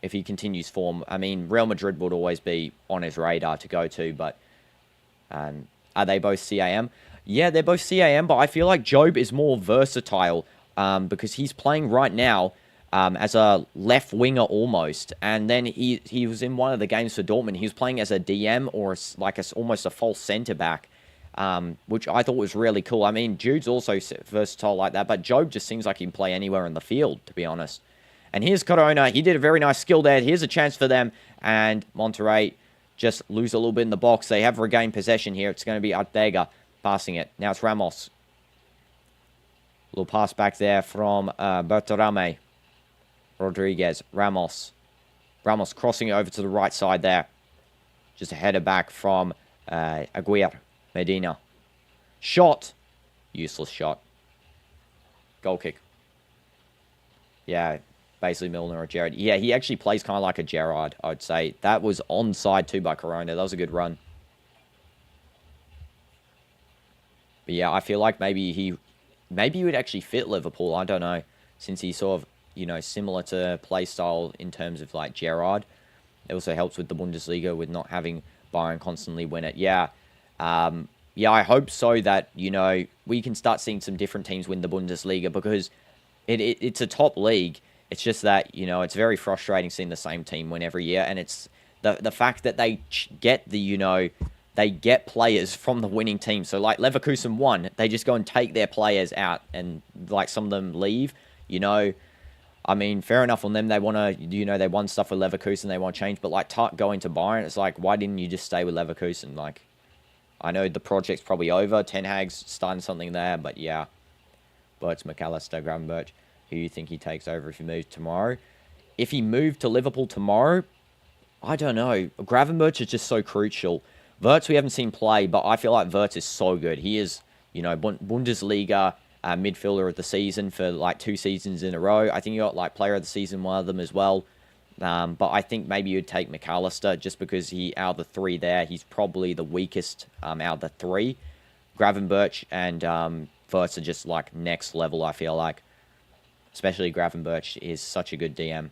if he continues form. I mean, Real Madrid would always be on his radar to go to, but are they both CAM? Yeah, they're both CAM, but I feel like Job is more versatile because he's playing right now as a left winger almost, and then he was in one of the games for Dortmund. He was playing as a DM or almost a false centre-back. Which I thought was really cool. I mean, Jude's also versatile like that, but Job just seems like he can play anywhere in the field, to be honest. And here's Corona. He did a very nice skill there. Here's a chance for them, and Monterrey just lose a little bit in the box. They have regained possession here. It's going to be Arteaga passing it. Now it's Ramos. A little pass back there from Bertarame. Rodriguez. Ramos. Ramos crossing it over to the right side there. Just a header back from Aguirre. Medina. Shot. Useless shot. Goal kick. Yeah, basically Milner or Gerrard. Yeah, he actually plays kind of like a Gerrard, I would say. That was onside too by Corona. That was a good run. But yeah, I feel like maybe he would actually fit Liverpool. I don't know. Since he's sort of, similar to play style in terms of like Gerrard. It also helps with the Bundesliga with not having Bayern constantly win it. Yeah. Yeah, I hope so that, we can start seeing some different teams win the Bundesliga because it's a top league. It's just that, it's very frustrating seeing the same team win every year. And it's the fact that they get they get players from the winning team. So like Leverkusen won, they just go and take their players out and like some of them leave, I mean, fair enough on them. They want to, they won stuff with Leverkusen. They want to change. But like going to Bayern, it's like, why didn't you just stay with Leverkusen? Like, I know the project's probably over. Ten Hag's starting something there, but yeah. But it's McAllister, Gravenberch. Who you think he takes over if he moves tomorrow? If he moved to Liverpool tomorrow, I don't know. Gravenberch is just so crucial. Wirtz we haven't seen play, but I feel like Wirtz is so good. He is, Bundesliga midfielder of the season for like 2 seasons in a row. I think he got like player of the season, one of them as well. But I think maybe you'd take McAllister just because out of the 3 there, he's probably the weakest out of the 3. Gravenberch and Wirtz are just like next level, I feel like. Especially Gravenberch is such a good DM.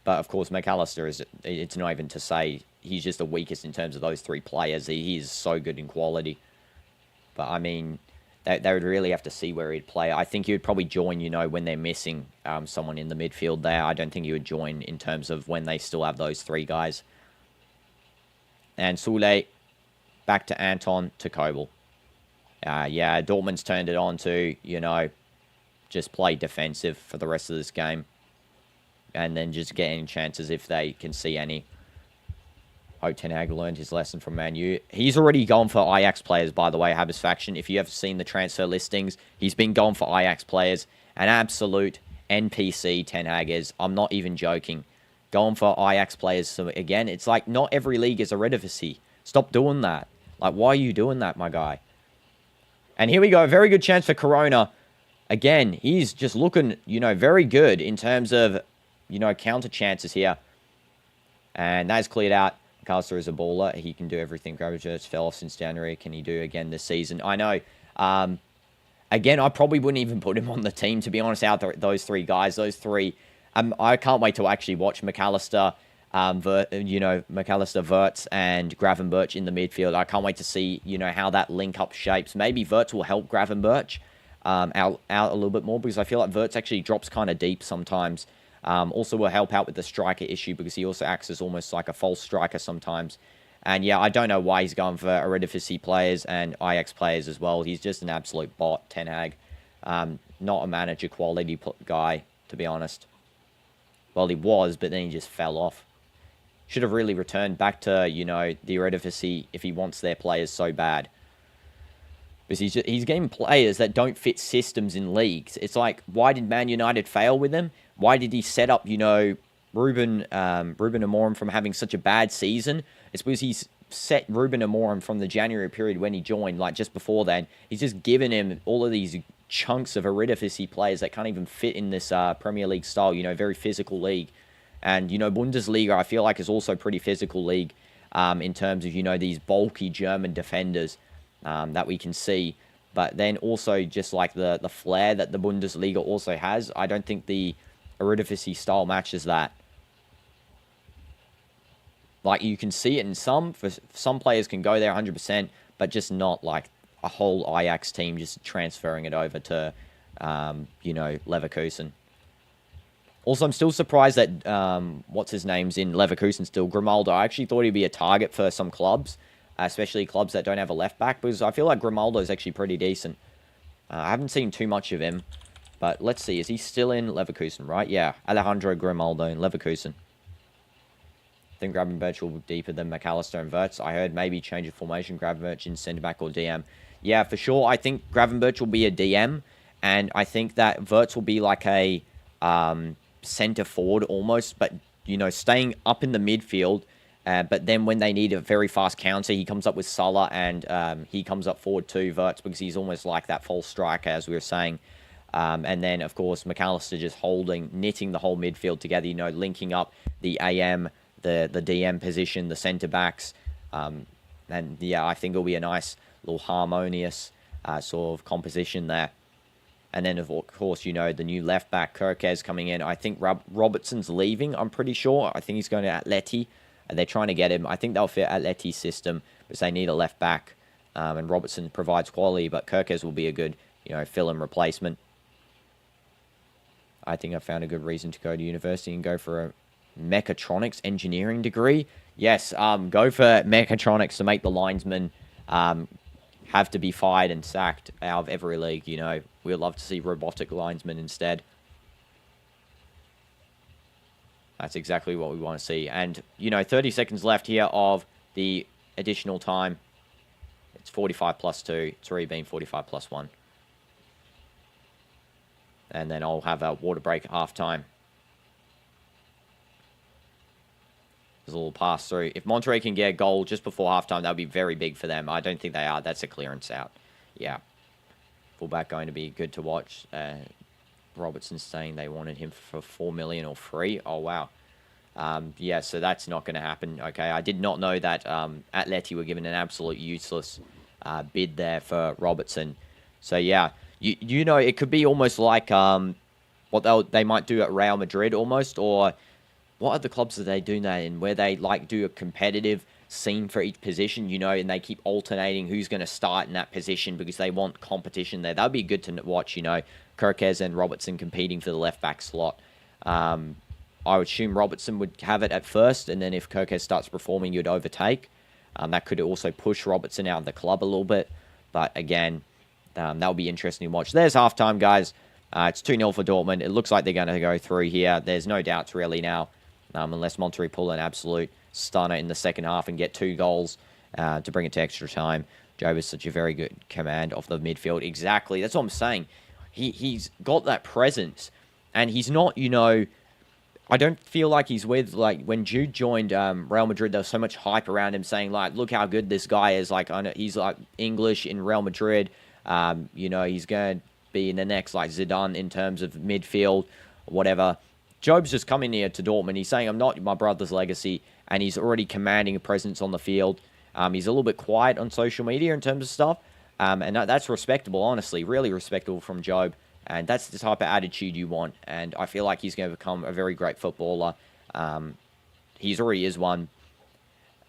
But of course, McAllister it's not even to say he's just the weakest in terms of those 3 players. He is so good in quality. But I mean, they would really have to see where he'd play. I think he would probably join, when they're missing someone in the midfield there. I don't think he would join in terms of when they still have those 3 guys. And Sule, back to Anton, to Kobel. Yeah, Dortmund's turned it on to, just play defensive for the rest of this game. And then just get any chances if they can see any. Hope Ten Hag learned his lesson from Man U. He's already gone for Ajax players, by the way, Habis Faction. If you have seen the transfer listings, he's been going for Ajax players. An absolute NPC, Ten Hag is. I'm not even joking. Going for Ajax players. So again, it's like not every league is a Eredivisie. Stop doing that. Like, why are you doing that, my guy? And here we go. A very good chance for Corona. Again, he's just looking, very good in terms of, counter chances here. And that's cleared out. McAllister is a baller. He can do everything. Gravenberch fell off since January. Can he do again this season? I know. Again, I probably wouldn't even put him on the team, to be honest, out those 3 guys. Those 3 I can't wait to actually watch McAllister, McAllister, Wirtz, and Gravenberch in the midfield. I can't wait to see, how that link-up shapes. Maybe Wirtz will help Gravenberch out a little bit more, because I feel like Wirtz actually drops kind of deep sometimes. Also will help out with the striker issue, because he also acts as almost like a false striker sometimes. And yeah, I don't know why he's going for Eredivisie players and Ajax players as well. He's just an absolute bot, Ten Hag. Not a manager quality guy, to be honest. Well, he was, but then he just fell off. Should have really returned back to, the Eredivisie if he wants their players so bad. Because he's getting players that don't fit systems in leagues. It's like, why did Man United fail with him? Why did he set up, Ruben Amorim from having such a bad season? It's because he's set Ruben Amorim from the January period when he joined, like just before then. He's just given him all of these chunks of Eredivisie players that can't even fit in this Premier League style, very physical league. And, Bundesliga, I feel like, is also pretty physical league in terms of, these bulky German defenders that we can see. But then also just like the flair that the Bundesliga also has, I don't think the Eredivisie style matches that. Like, you can see it in some players can go there 100%, but just not like a whole Ajax team just transferring it over to, Leverkusen. Also, I'm still surprised that, what's his name's in Leverkusen still, Grimaldo. I actually thought he'd be a target for some clubs, especially clubs that don't have a left back, because I feel like Grimaldo is actually pretty decent. I haven't seen too much of him, but let's see. Is he still in Leverkusen, right? Yeah, Alejandro Grimaldo in Leverkusen. I think Gravenberch will be deeper than McAllister and Wirtz. I heard maybe change of formation, Gravenberch in centre-back or DM. Yeah, for sure. I think Gravenberch will be a DM, and I think that Wirtz will be like a centre-forward almost, but, staying up in the midfield. But then when they need a very fast counter, he comes up with Salah, and he comes up forward to Wirtz, because he's almost like that false striker, as we were saying. And then, of course, McAllister just knitting the whole midfield together, linking up the AM, the DM position, the centre-backs. And, yeah, I think it'll be a nice little harmonious sort of composition there. And then, of course, the new left-back, Kerkez, coming in. I think Robertson's leaving, I'm pretty sure. I think he's going to Atleti. They're trying to get him. I think they'll fit Atleti's system, because they need a left-back. And Robertson provides quality, but Kerkez will be a good, fill-in replacement. I think I found a good reason to go to university and go for a mechatronics engineering degree. Yes, go for mechatronics to make the linesmen have to be fired and sacked out of every league. We'd love to see robotic linesmen instead. That's exactly what we want to see. And, 30 seconds left here of the additional time. It's 45 plus 2. It's already been 45 plus 1. And then I'll have a water break at halftime. There's a little pass through. If Monterrey can get a goal just before halftime, that would be very big for them. I don't think they are. That's a clearance out. Yeah. Fullback going to be good to watch. Robertson saying they wanted him for 4 million or free. Oh, wow. Yeah, so that's not going to happen. Okay, I did not know that Atleti were given an absolute useless bid there for Robertson. So, yeah, it could be almost like what they might do at Real Madrid almost, or what other clubs are they doing that in, where they do a competitive scene for each position, and they keep alternating who's going to start in that position because they want competition there. That would be good to watch, Kerkez and Robertson competing for the left-back slot. I would assume Robertson would have it at first, and then if Kerkez starts performing, you'd overtake. That could also push Robertson out of the club a little bit. But again, that would be interesting to watch. There's halftime, guys. It's 2-0 for Dortmund. It looks like they're going to go through here. There's no doubts really now, unless Monterrey pull an absolute stunner in the second half and get 2 goals to bring it to extra time. Joe is such a very good command of the midfield. Exactly. That's what I'm saying. He's got that presence, and he's not, I don't feel like he's with, when Jude joined Real Madrid, there was so much hype around him saying, look how good this guy is. He's, English in Real Madrid. He's going to be in the next, Zidane in terms of midfield, whatever. Job's just coming here to Dortmund. He's saying, I'm not my brother's legacy, and he's already commanding a presence on the field. He's a little bit quiet on social media in terms of stuff, and that's respectable, honestly. Really respectable from Job. And that's the type of attitude you want. And I feel like he's going to become a very great footballer. He's already is one.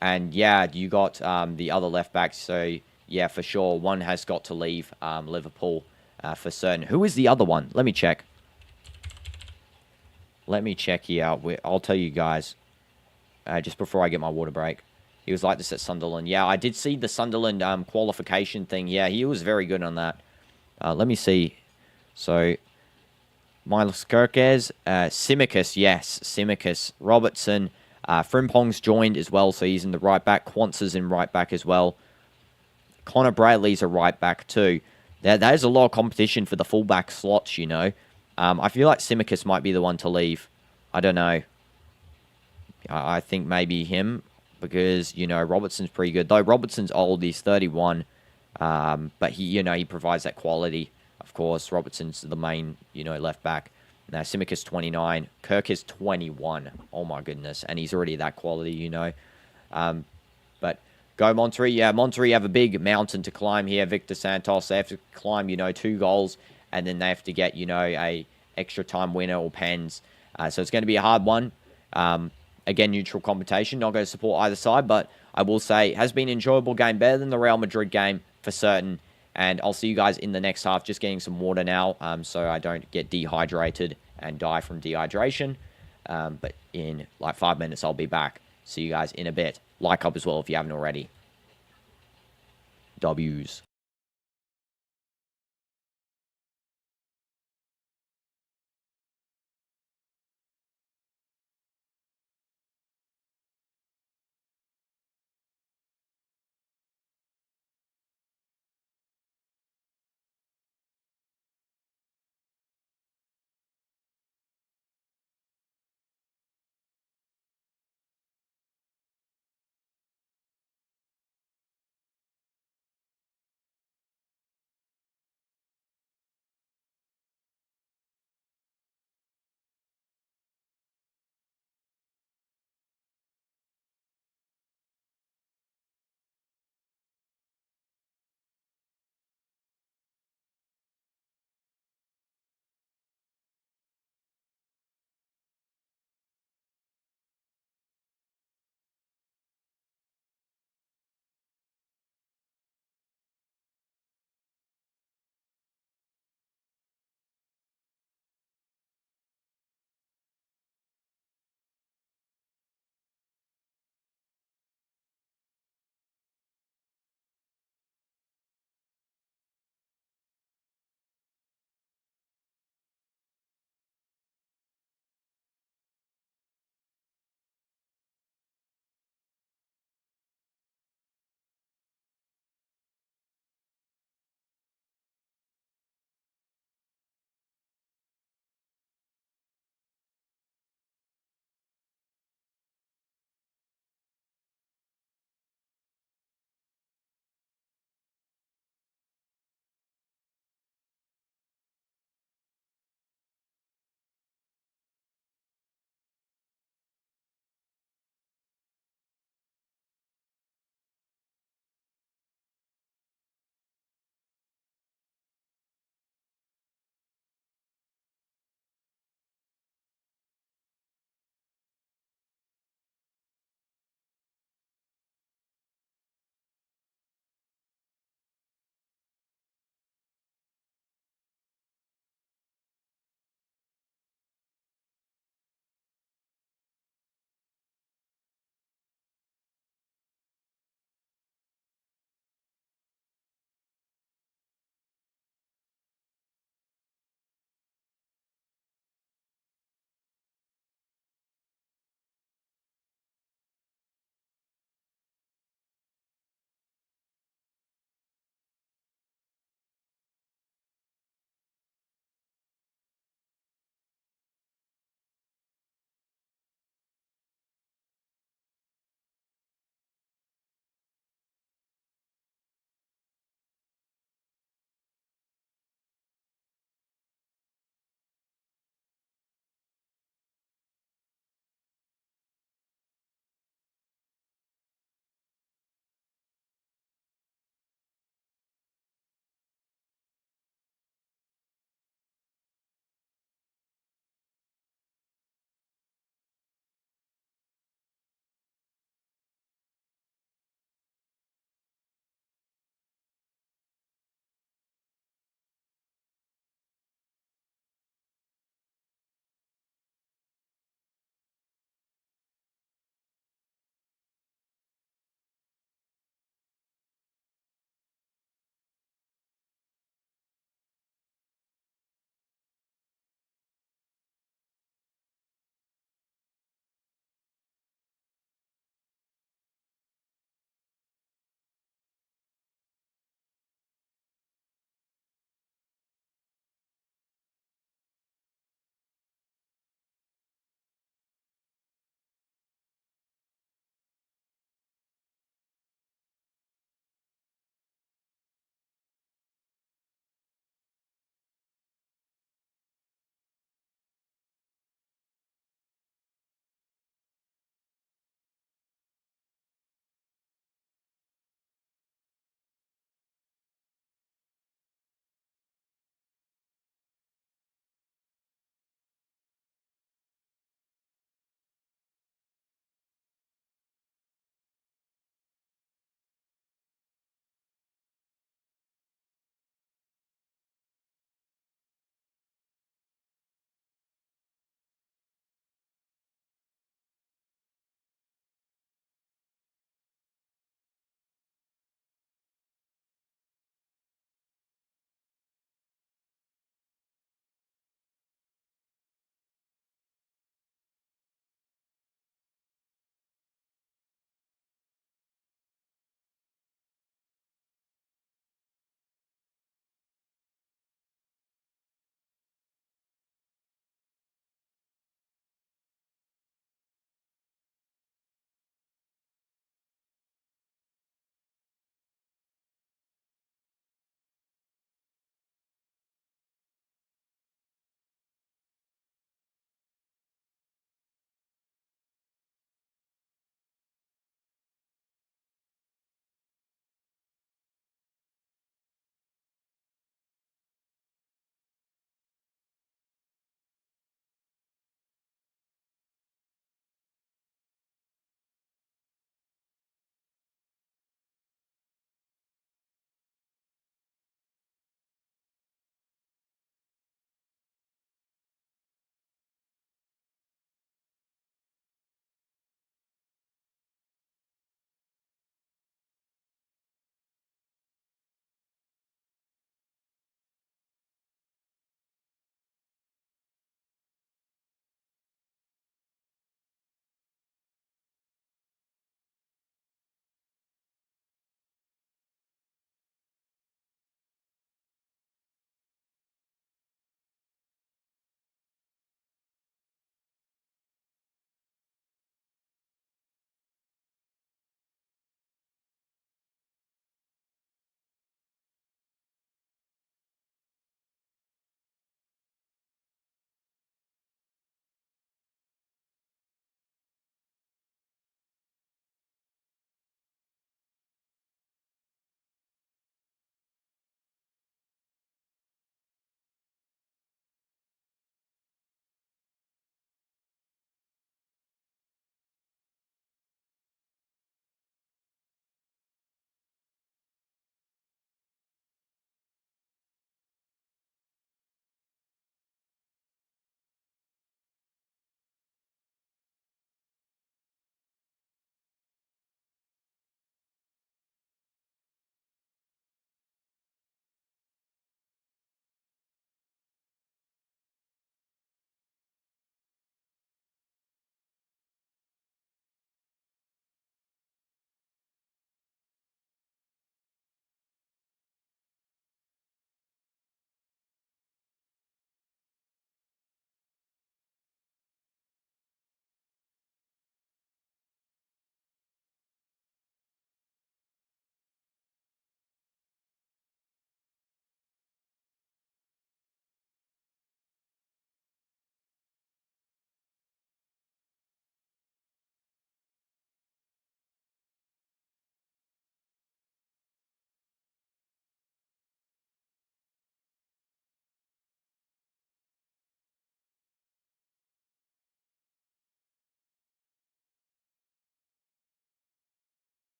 And yeah, you got the other left back. So yeah, for sure, one has got to leave Liverpool for certain. Who is the other one? Let me check. Let me check here. I'll tell you guys just before I get my water break. He was like this at Sunderland. Yeah, I did see the Sunderland qualification thing. Yeah, he was very good on that. Let me see. So, Milos Kerkez, Simicus, yes, Simicus, Robertson, Frimpong's joined as well, so he's in the right back. Quantz's in right back as well. Connor Bradley's a right back too. There's a lot of competition for the fullback slots, you know. I feel like Simicus might be the one to leave. I don't know. I think maybe him, because, you know, Robertson's pretty good. Though Robertson's old, he's 31, but he provides that quality. Of course, Robertson's the main, left back. Now, Simicus 29. Kirk is 21. Oh, my goodness. And he's already that quality, But go Monterrey. Yeah, Monterrey have a big mountain to climb here. Victor Santos, they have to climb, 2 goals. And then they have to get, a extra time winner or pens. So it's going to be a hard one. Again, neutral competition. Not going to support either side. But I will say it has been an enjoyable game. Better than the Real Madrid game for certain. And I'll see you guys in the next half. Just getting some water now, so I don't get dehydrated and die from dehydration. But in like 5 minutes, I'll be back. See you guys in a bit. Like up as well if you haven't already. W's.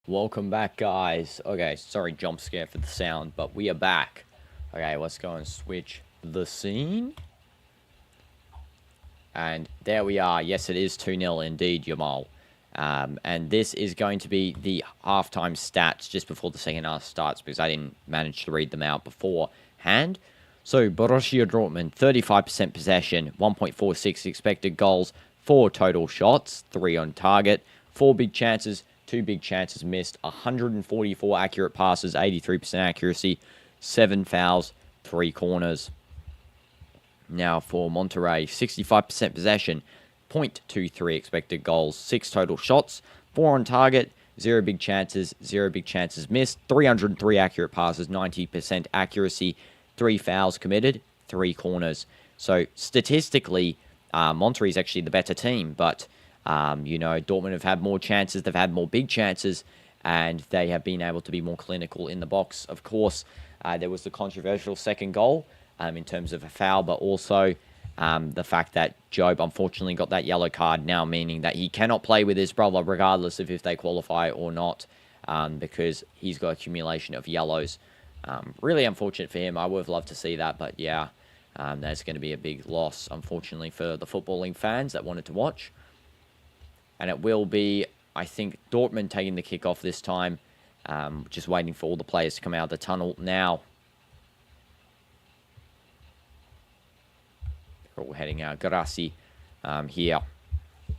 Welcome back, guys. Okay, sorry, jump scare for the sound, but we are back. Okay, let's go and switch the scene. And there we are. Yes, it is 2-0 indeed, Jamal. And this is going to be the halftime stats just before the second half starts, because I didn't manage to read them out beforehand. So, Borussia Dortmund, 35% possession, 1.46 expected goals, 4 total shots, 3 on target, 4 big chances, 2 big chances missed, 144 accurate passes, 83% accuracy, 7 fouls, 3 corners. Now for Monterrey, 65% possession, 0.23 expected goals, 6 total shots, 4 on target, 0 big chances missed, 303 accurate passes, 90% accuracy, 3 fouls committed, 3 corners. So statistically, Monterrey is actually the better team, but Dortmund have had more chances, they've had more big chances, and they have been able to be more clinical in the box. Of course, there was the controversial second goal in terms of a foul, but also the fact that Job unfortunately got that yellow card, now meaning that he cannot play with his brother regardless of if they qualify or not, because he's got accumulation of yellows. Really unfortunate for him. I would have loved to see that, but yeah, that's going to be a big loss, unfortunately, for the footballing fans that wanted to watch. And it will be, I think, Dortmund taking the kickoff this time. Just waiting for all the players to come out of the tunnel now. They're all heading out. GUIRASSY here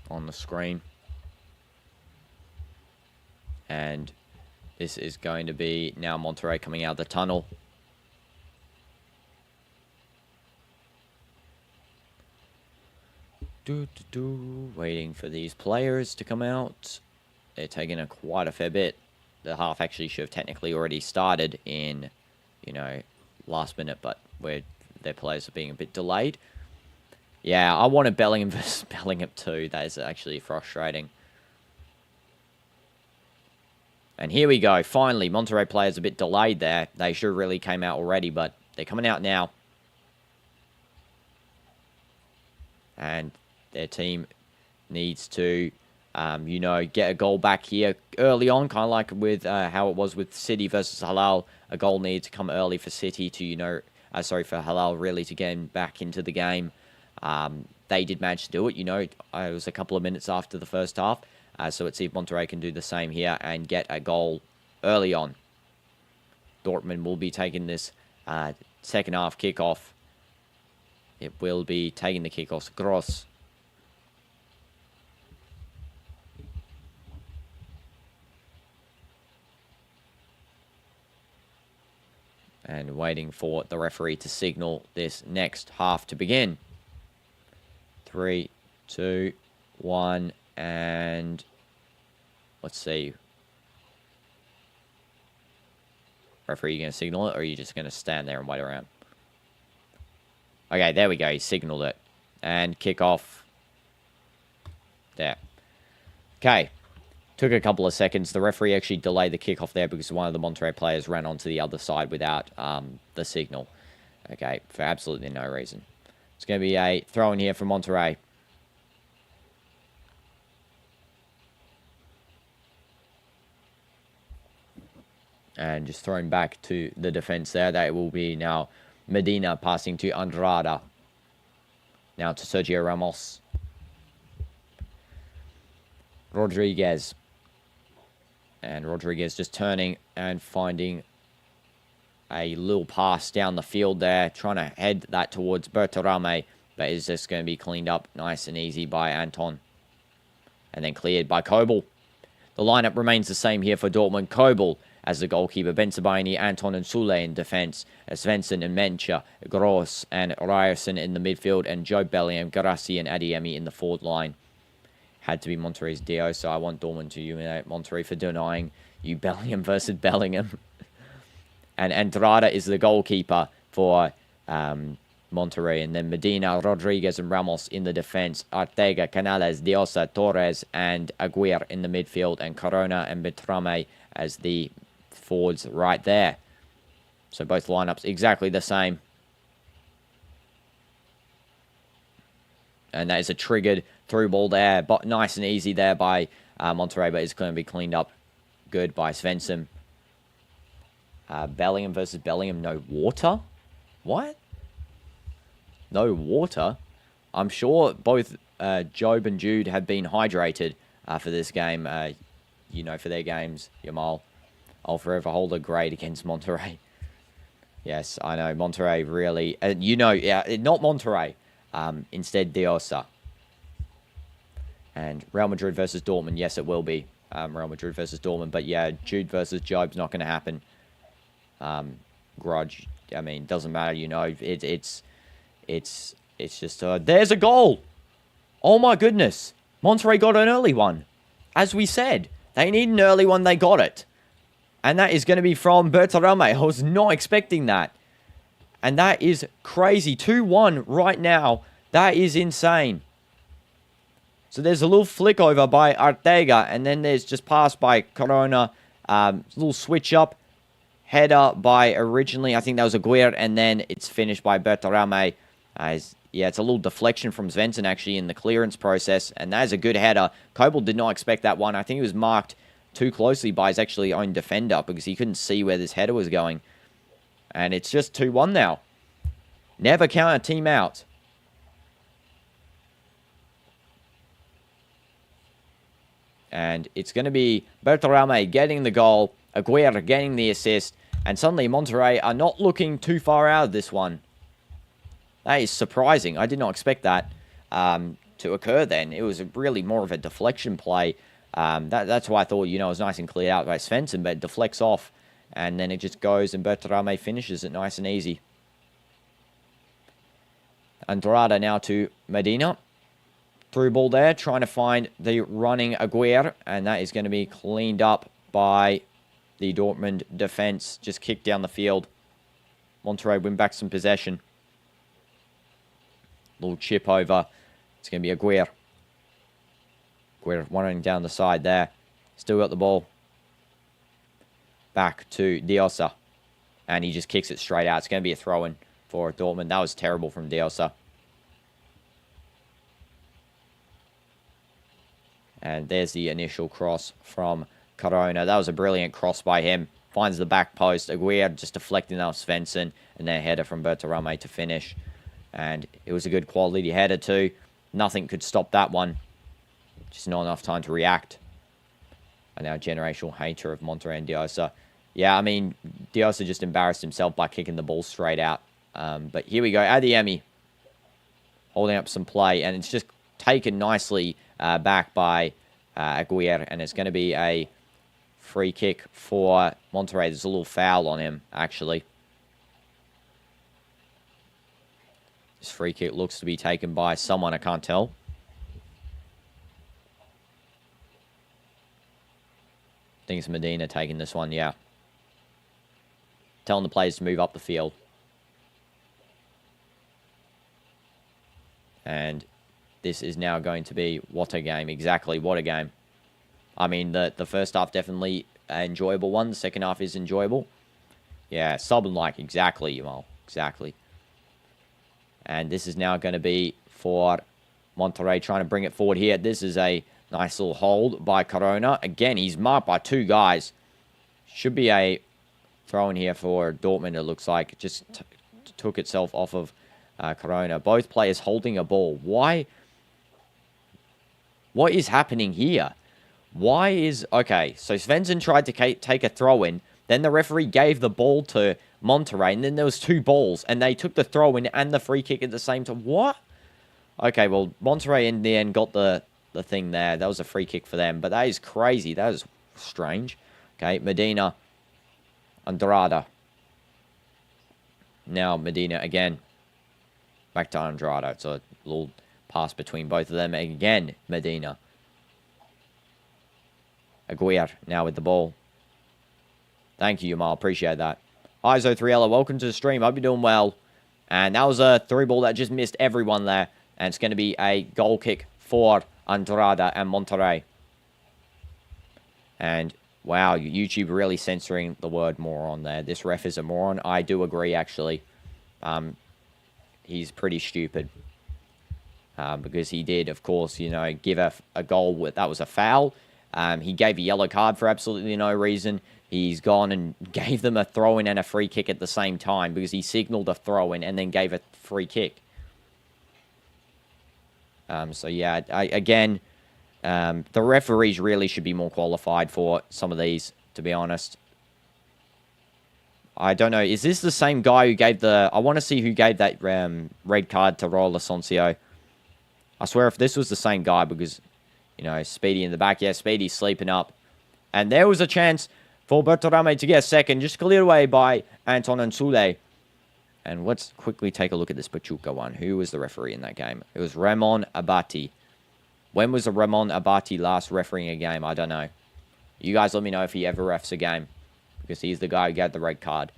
on the screen. And this is going to be now Monterrey coming out of the tunnel. Waiting for these players to come out. They're taking quite a fair bit. The half actually should have technically already started in, last minute, but where their players are being a bit delayed. Yeah, I wanted Bellingham versus Bellingham too. That is actually frustrating. And here we go. Finally, Monterrey players a bit delayed there. They should have really came out already, but they're coming out now. And their team needs to, get a goal back here early on, kind of like with how it was with City versus Halal. A goal needed to come early for City to, for Halal really to get back into the game. They did manage to do it, it was a couple of minutes after the first half. So let's see if Monterrey can do the same here and get a goal early on. Dortmund will be taking this second half kickoff. It will be taking the kickoff. Gross. And waiting for the referee to signal this next half to begin. 3, 2, 1, and let's see. Referee, you going to signal it, or are you just going to stand there and wait around? Okay, there we go. He signaled it. And kick off. There. Okay. Took a couple of seconds. The referee actually delayed the kickoff there because one of the Monterrey players ran onto the other side without the signal. Okay, for absolutely no reason. It's going to be a throw in here for Monterrey. And just thrown back to the defense there. That will be now Medina passing to Andrada. Now to Sergio Ramos. Rodriguez. And Rodriguez just turning and finding a little pass down the field there. Trying to head that towards Berterame. But it's just going to be cleaned up nice and easy by Anton. And then cleared by Kobel. The lineup remains the same here for Dortmund. Kobel as the goalkeeper. Benzabaini, Anton and Sule in defense. Svensson and Mencha. Gross and Ryerson in the midfield. And Joe Bellingham, GUIRASSY and Adeyemi in the forward line. Had to be Monterrey's Dio, so I want Dortmund to humiliate Monterrey for denying you Bellingham versus Bellingham. And Andrada is the goalkeeper for Monterrey. And then Medina, Rodriguez and Ramos in the defense. Ortega, Canales, Diosa, Torres and Aguirre in the midfield. And Corona and Betrame as the forwards right there. So both lineups exactly the same. And that is a triggered through ball there. But nice and easy there by Monterrey, but it's going to be cleaned up good by Svensson. Bellingham versus Bellingham. No water? What? No water? I'm sure both Job and Jude have been hydrated for this game. You know, for their games, Yamal. I'll forever hold a grade against Monterrey. Yes, I know. Monterrey really... you know, yeah, not Monterrey. Instead, Diosa. And Real Madrid versus Dortmund. Yes, it will be Real Madrid versus Dortmund. But yeah, Jude versus Job's not going to happen. Grudge. I mean, doesn't matter. You know, it's just... there's a goal! Oh my goodness. Monterrey got an early one. As we said, they need an early one. They got it. And that is going to be from Bertarame. I was not expecting that. And that is crazy. 2-1 right now. That is insane. So there's a little flick over by Arteaga. And then there's just pass by Corona. Little switch up. Header by originally, I think that was Aguirre. And then it's finished by Bertarame. Yeah, it's a little deflection from Svensson actually in the clearance process. And that is a good header. Kobel did not expect that one. I think he was marked too closely by his actually own defender because he couldn't see where this header was going. And it's just 2-1 now. Never count a team out. And it's going to be Bertarame getting the goal, Aguirre getting the assist, and suddenly Monterrey are not looking too far out of this one. That is surprising. I did not expect that to occur then. It was really more of a deflection play. That's why I thought, you know, it was nice and cleared out by Svensson, but it deflects off. And then it just goes and Bertarame finishes it nice and easy. Andrada now to Medina. Through ball there, trying to find the running Aguirre. And that is going to be cleaned up by the Dortmund defense. Just kicked down the field. Monterrey win back some possession. Little chip over. It's going to be Aguirre. Aguirre running down the side there. Still got the ball. Back to Diosa. And he just kicks it straight out. It's going to be a throw-in for Dortmund. That was terrible from Diosa. And there's the initial cross from Corona. That was a brilliant cross by him. Finds the back post. Aguirre just deflecting off Svensson. And then a header from Bertarame to finish. And it was a good quality header too. Nothing could stop that one. Just not enough time to react. And now generational hater of Monterrey and Diosa. Yeah, I mean, Diosa just embarrassed himself by kicking the ball straight out. But here we go. Adeyemi holding up some play. And it's just taken nicely back by Aguirre. And it's going to be a free kick for Monterrey. There's a little foul on him, actually. This free kick looks to be taken by someone. I can't tell. I think it's Medina taking this one, yeah. Telling the players to move up the field. And this is now going to be what a game. Exactly, what a game. I mean, the first half definitely an enjoyable one. The second half is enjoyable. Yeah, sub-like, exactly, Yamal. Exactly. And this is now going to be for Monterrey trying to bring it forward here. This is a nice little hold by Corona. Again, he's marked by two guys. Should be a throw in here for Dortmund, it looks like. It just took itself off of Corona. Both players holding a ball. Why? What is happening here? Why is... Okay, so Svensson tried to take a throw in. Then the referee gave the ball to Monterrey. And then there was two balls. And they took the throw in and the free kick at the same time. What? Okay, well, Monterrey in the end got the thing there. That was a free kick for them. But that is crazy. That is strange. Okay, Medina. Andrada. Now Medina again. Back to Andrada. It's a little pass between both of them. Again, Medina. Aguirre now with the ball. Thank you, Yamal. Appreciate that. Iso 3Ella, welcome to the stream. Hope you're doing well. And that was a through ball that just missed everyone there. And it's going to be a goal kick for Andrada and Monterrey. And, wow, YouTube really censoring the word moron there. This ref is a moron. I do agree, actually. He's pretty stupid. Because he did, of course, you know, give a goal that was a foul. He gave a yellow card for absolutely no reason. He's gone and gave them a throw-in and a free kick at the same time because he signaled a throw-in and then gave a free kick. So, yeah, again, the referees really should be more qualified for some of these, to be honest. I don't know. Is this the same guy who gave the... I want to see who gave that red card to Raul Asensio. I swear if this was the same guy because, you know, Speedy in the back. Yeah, Speedy's sleeping up. And there was a chance for Bertarame to get a second. Just cleared away by Anton and Sule. And let's quickly take a look at this Pachuca one. Who was the referee in that game? It was Ramon Abati. When was Ramon Abati last refereeing a game? I don't know. You guys let me know if he ever refs a game. Because he's the guy who got the red card.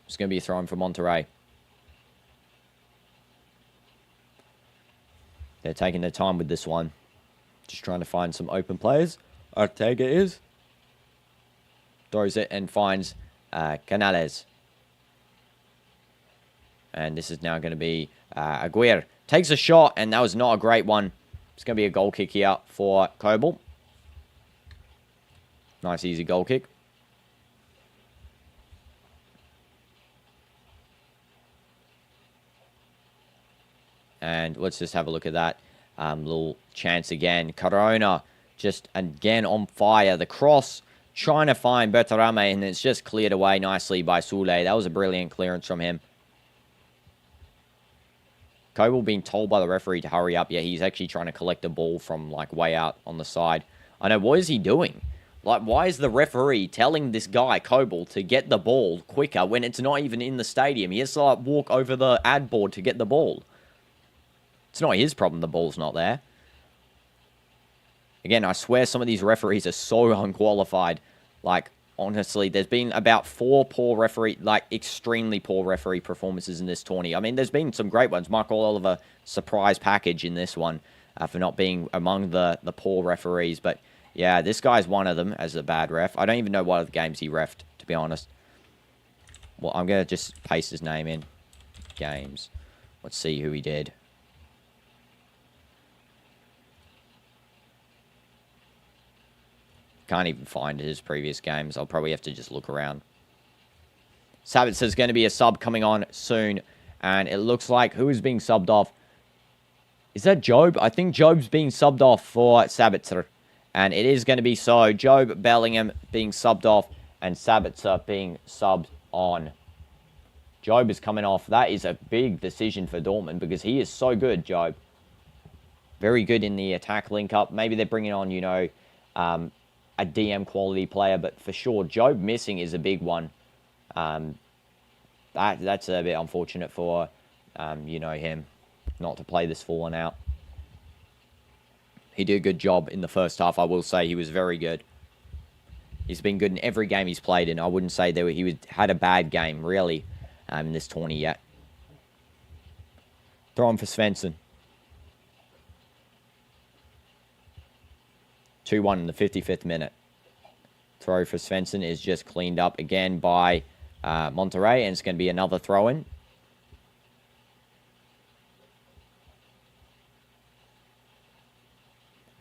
It's going to be a throw-in for Monterrey. They're taking their time with this one. Just trying to find some open players. Ortega is. Throws it and finds Canales. And this is now going to be Aguirre. Takes a shot, and that was not a great one. It's going to be a goal kick here for Kobel. Nice, easy goal kick. And let's just have a look at that little chance again. Corona just again on fire. The cross trying to find Bertarame, and it's just cleared away nicely by Sule. That was a brilliant clearance from him. Kobel being told by the referee to hurry up. Yeah, he's actually trying to collect the ball from like way out on the side. I know, what is he doing? Like, why is the referee telling this guy, Kobel, to get the ball quicker when it's not even in the stadium? He has to, like, walk over the ad board to get the ball. It's not his problem the ball's not there. Again, I swear some of these referees are so unqualified. Like, honestly, there's been about 4 poor referee, like, extremely poor referee performances in this tourney. I mean, there's been some great ones. Michael Oliver, surprise package in this one for not being among the poor referees, but... yeah, this guy's one of them as a bad ref. I don't even know what other games he refed, to be honest. Well, I'm going to just paste his name in. Games. Let's see who he did. Can't even find his previous games. I'll probably have to just look around. Sabitzer going to be a sub coming on soon. And it looks like who is being subbed off? Is that Job? I think Job's being subbed off for Sabitzer. And it is going to be so. Job Bellingham being subbed off and Sabitzer being subbed on. Job is coming off. That is a big decision for Dortmund because he is so good, Job. Very good in the attack link-up. Maybe they're bringing on, you know, a DM quality player. But for sure, Job missing is a big one. That's a bit unfortunate for, you know, him not to play this full one out. He did a good job in the first half, I will say. He was very good. He's been good in every game he's played in. I wouldn't say that he had a bad game, really, in this tourney yet. Throw him for Svensson. 2-1 in the 55th minute. Throw for Svensson is just cleaned up again by Monterrey, and it's going to be another throw-in.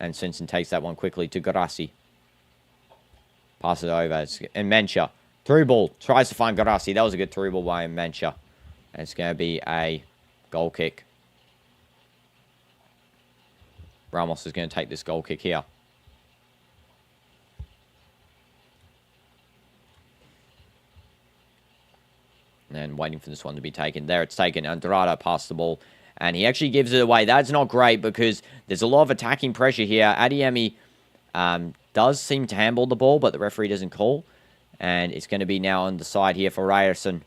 And Svensson takes that one quickly to GUIRASSY. Pass it over. And Mencha. Through ball. Tries to find GUIRASSY. That was a good through ball by Mencha. And it's going to be a goal kick. Ramos is going to take this goal kick here. And waiting for this one to be taken. There it's taken. Andrada passed the ball. And he actually gives it away. That's not great because there's a lot of attacking pressure here. Adeyemi does seem to handball the ball, but the referee doesn't call. And it's going to be now on the side here for Ryerson.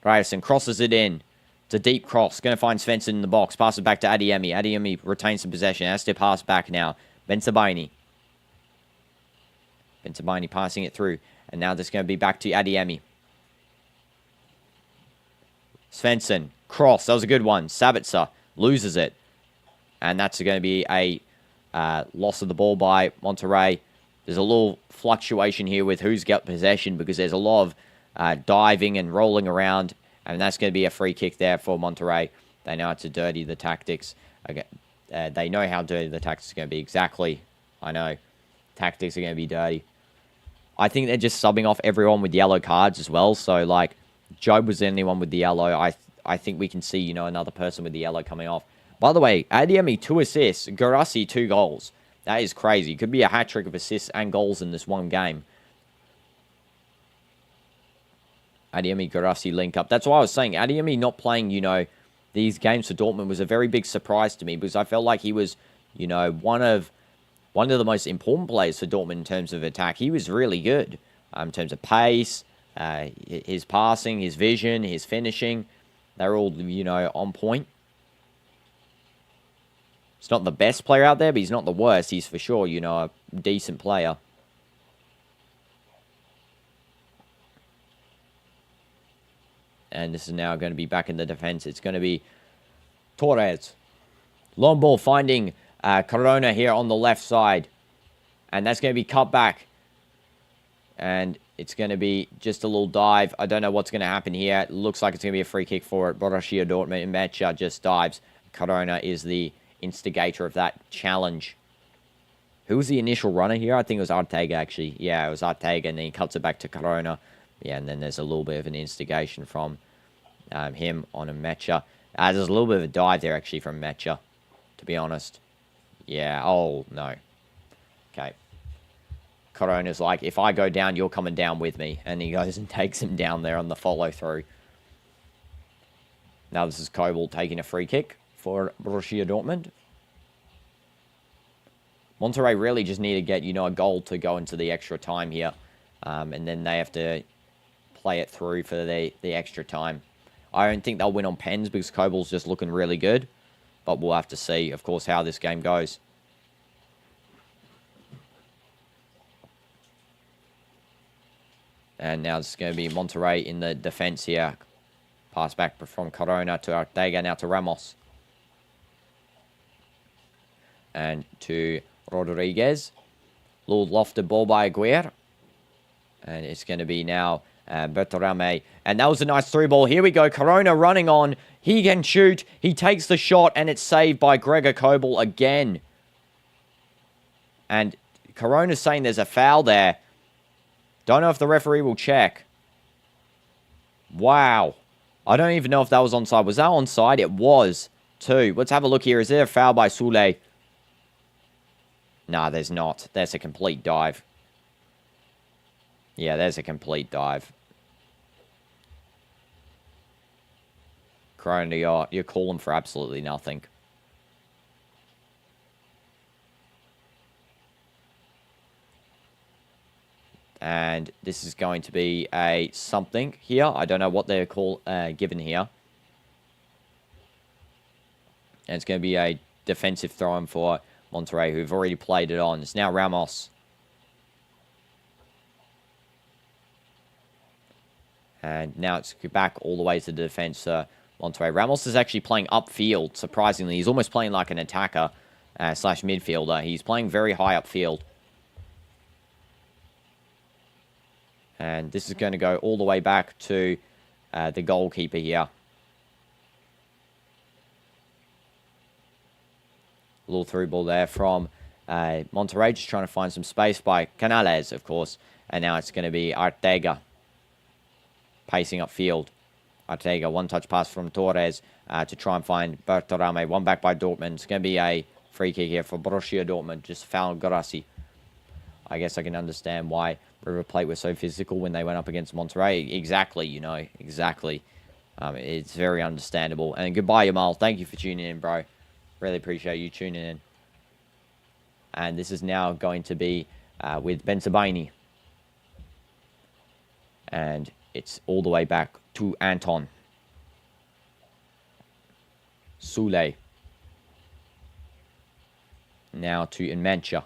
Ryerson crosses it in. It's a deep cross. Going to find Svensson in the box. Pass it back to Adeyemi. Adeyemi retains the possession. Has to pass back now. Bensabaini. Bensabaini passing it through. And now this is going to be back to Adeyemi. Svensson. Cross. That was a good one. Sabitzer loses it. And that's going to be a loss of the ball by Monterrey. There's a little fluctuation here with who's got possession because there's a lot of diving and rolling around. And that's going to be a free kick there for Monterrey. They know how to dirty the tactics. Okay. They know how dirty the tactics are going to be. Exactly. I know. Tactics are going to be dirty. I think they're just subbing off everyone with yellow cards as well. So, like, Job was the only one with the yellow. I think we can see, you know, another person with the yellow coming off. By the way, Adeyemi, 2 assists. GUIRASSY, 2 goals. That is crazy. Could be a hat-trick of assists and goals in this one game. Adeyemi, GUIRASSY link up. That's why I was saying. Adeyemi not playing, you know, these games for Dortmund was a very big surprise to me. Because I felt like he was, you know, one of the most important players for Dortmund in terms of attack. He was really good in terms of pace, his passing, his vision, his finishing. They're all, you know, on point. He's not the best player out there, but he's not the worst. He's for sure, you know, a decent player. And this is now going to be back in the defense. It's going to be Torres. Long ball finding Corona here on the left side. And that's going to be cut back. And it's going to be just a little dive. I don't know what's going to happen here. It looks like it's going to be a free kick for it. Borussia Dortmund. Mecha just dives. Corona is the instigator of that challenge. Who was the initial runner here? I think it was Arteaga, actually. Yeah, it was Arteaga, and then he cuts it back to Corona. Yeah, and then there's a little bit of an instigation from him on a Mecha. There's a little bit of a dive there, actually, from Mecha, to be honest. Yeah, oh, no. Okay. Corona's like, if I go down, you're coming down with me. And he goes and takes him down there on the follow-through. Now this is Kobel taking a free kick for Borussia Dortmund. Monterrey really just need to get, you know, a goal to go into the extra time here. And then they have to play it through for the extra time. I don't think they'll win on pens because Kobel's just looking really good. But we'll have to see, of course, how this game goes. And now it's going to be Monterrey in the defense here. Pass back from Corona to Arteaga, now to Ramos. And to Rodriguez. Little lofted ball by Aguirre. And it's going to be now Berterame. And that was a nice through ball. Here we go. Corona running on. He can shoot. He takes the shot. And it's saved by Gregor Kobel again. And Corona's saying there's a foul there. Don't know if the referee will check. Wow. I don't even know if that was onside. Was that onside? It was, too. Let's have a look here. Is there a foul by Soulé? Nah, there's not. That's a complete dive. Yeah, there's a complete dive. Corona, you're calling for absolutely nothing. And this is going to be a something here. I don't know what they're given here. And it's going to be a defensive throw-in for Monterrey, who've already played it on. It's now Ramos. And now it's back all the way to the defense. Monterrey. Ramos is actually playing upfield, surprisingly. He's almost playing like an attacker slash midfielder. He's playing very high upfield. And this is going to go all the way back to the goalkeeper here. A little through ball there from Monterrey, just trying to find some space by Canales, of course. And now it's going to be Arteaga pacing upfield. Arteaga, one-touch pass from Torres to try and find Berterame. One back by Dortmund. It's going to be a free kick here for Borussia Dortmund. Just foul GUIRASSY. I guess I can understand why River Plate were so physical when they went up against Monterrey. Exactly, you know, exactly. It's very understandable. And goodbye, Yamal. Thank you for tuning in, bro. Really appreciate you tuning in. And this is now going to be with Benzabaini. And it's all the way back to Anton. Soulé. Now to Inmentia.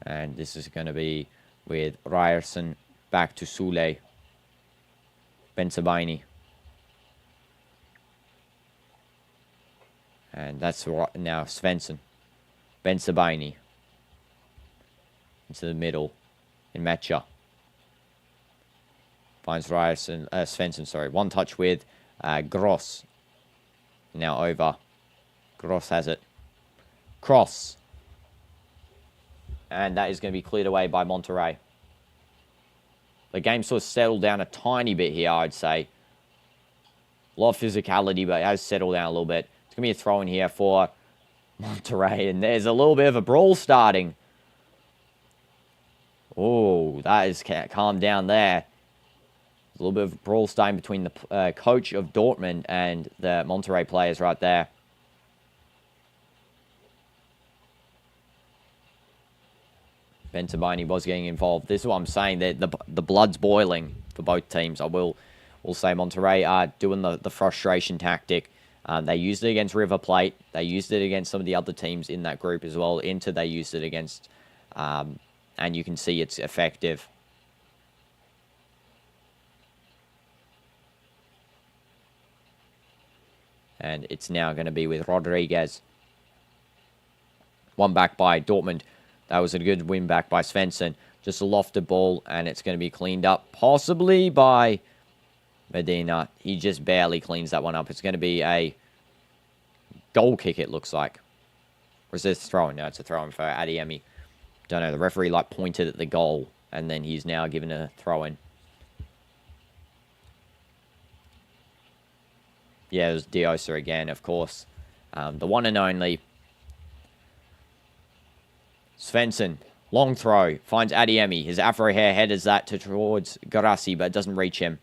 And this is going to be with Ryerson back to Soulé. Benzabaini. And that's now Svensson. Benzabaini. Into the middle. Inmentia. Finds Ryerson, Svensson, sorry. One touch with Gross. Now over Gross has it. Cross. And that is going to be cleared away by Monterrey. The game sort of settled down a tiny bit here, I'd say. A lot of physicality, but it has settled down a little bit. It's going to be a throw in here for Monterrey. And there's a little bit of a brawl starting. Oh, that is calmed down there. A little bit of a brawl starting between the coach of Dortmund and the Monterrey players right there. Bentabini was getting involved. This is what I'm saying. The blood's boiling for both teams. I will say Monterrey are doing the frustration tactic. They used it against River Plate. They used it against some of the other teams in that group as well. Inter, they used it against, and you can see it's effective. And it's now going to be with Rodriguez. One back by Dortmund. That was a good win back by Svensson. Just a lofted ball, and it's going to be cleaned up, possibly by Medina. He just barely cleans that one up. It's going to be a goal kick, it looks like. Or is this throw-in? No, it's a throw-in for Adeyemi. Don't know. The referee pointed at the goal, and then he's now given a throw-in. Yeah, it was Diosa again, of course. The one and only. Svensson, long throw, finds Adeyemi. His afro hair headers that towards GUIRASSY, but it doesn't reach him.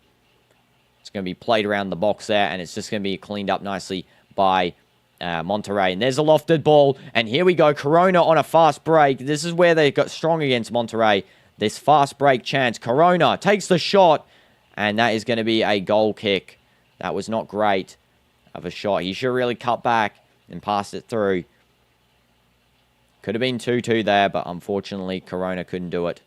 It's going to be played around the box there, and it's just going to be cleaned up nicely by Monterrey. And there's a lofted ball, and here we go. Corona on a fast break. This is where they got strong against Monterrey. This fast break chance. Corona takes the shot, and that is going to be a goal kick. That was not great of a shot. He should really cut back and pass it through. Could have been 2-2 there, but unfortunately, Corona couldn't do it.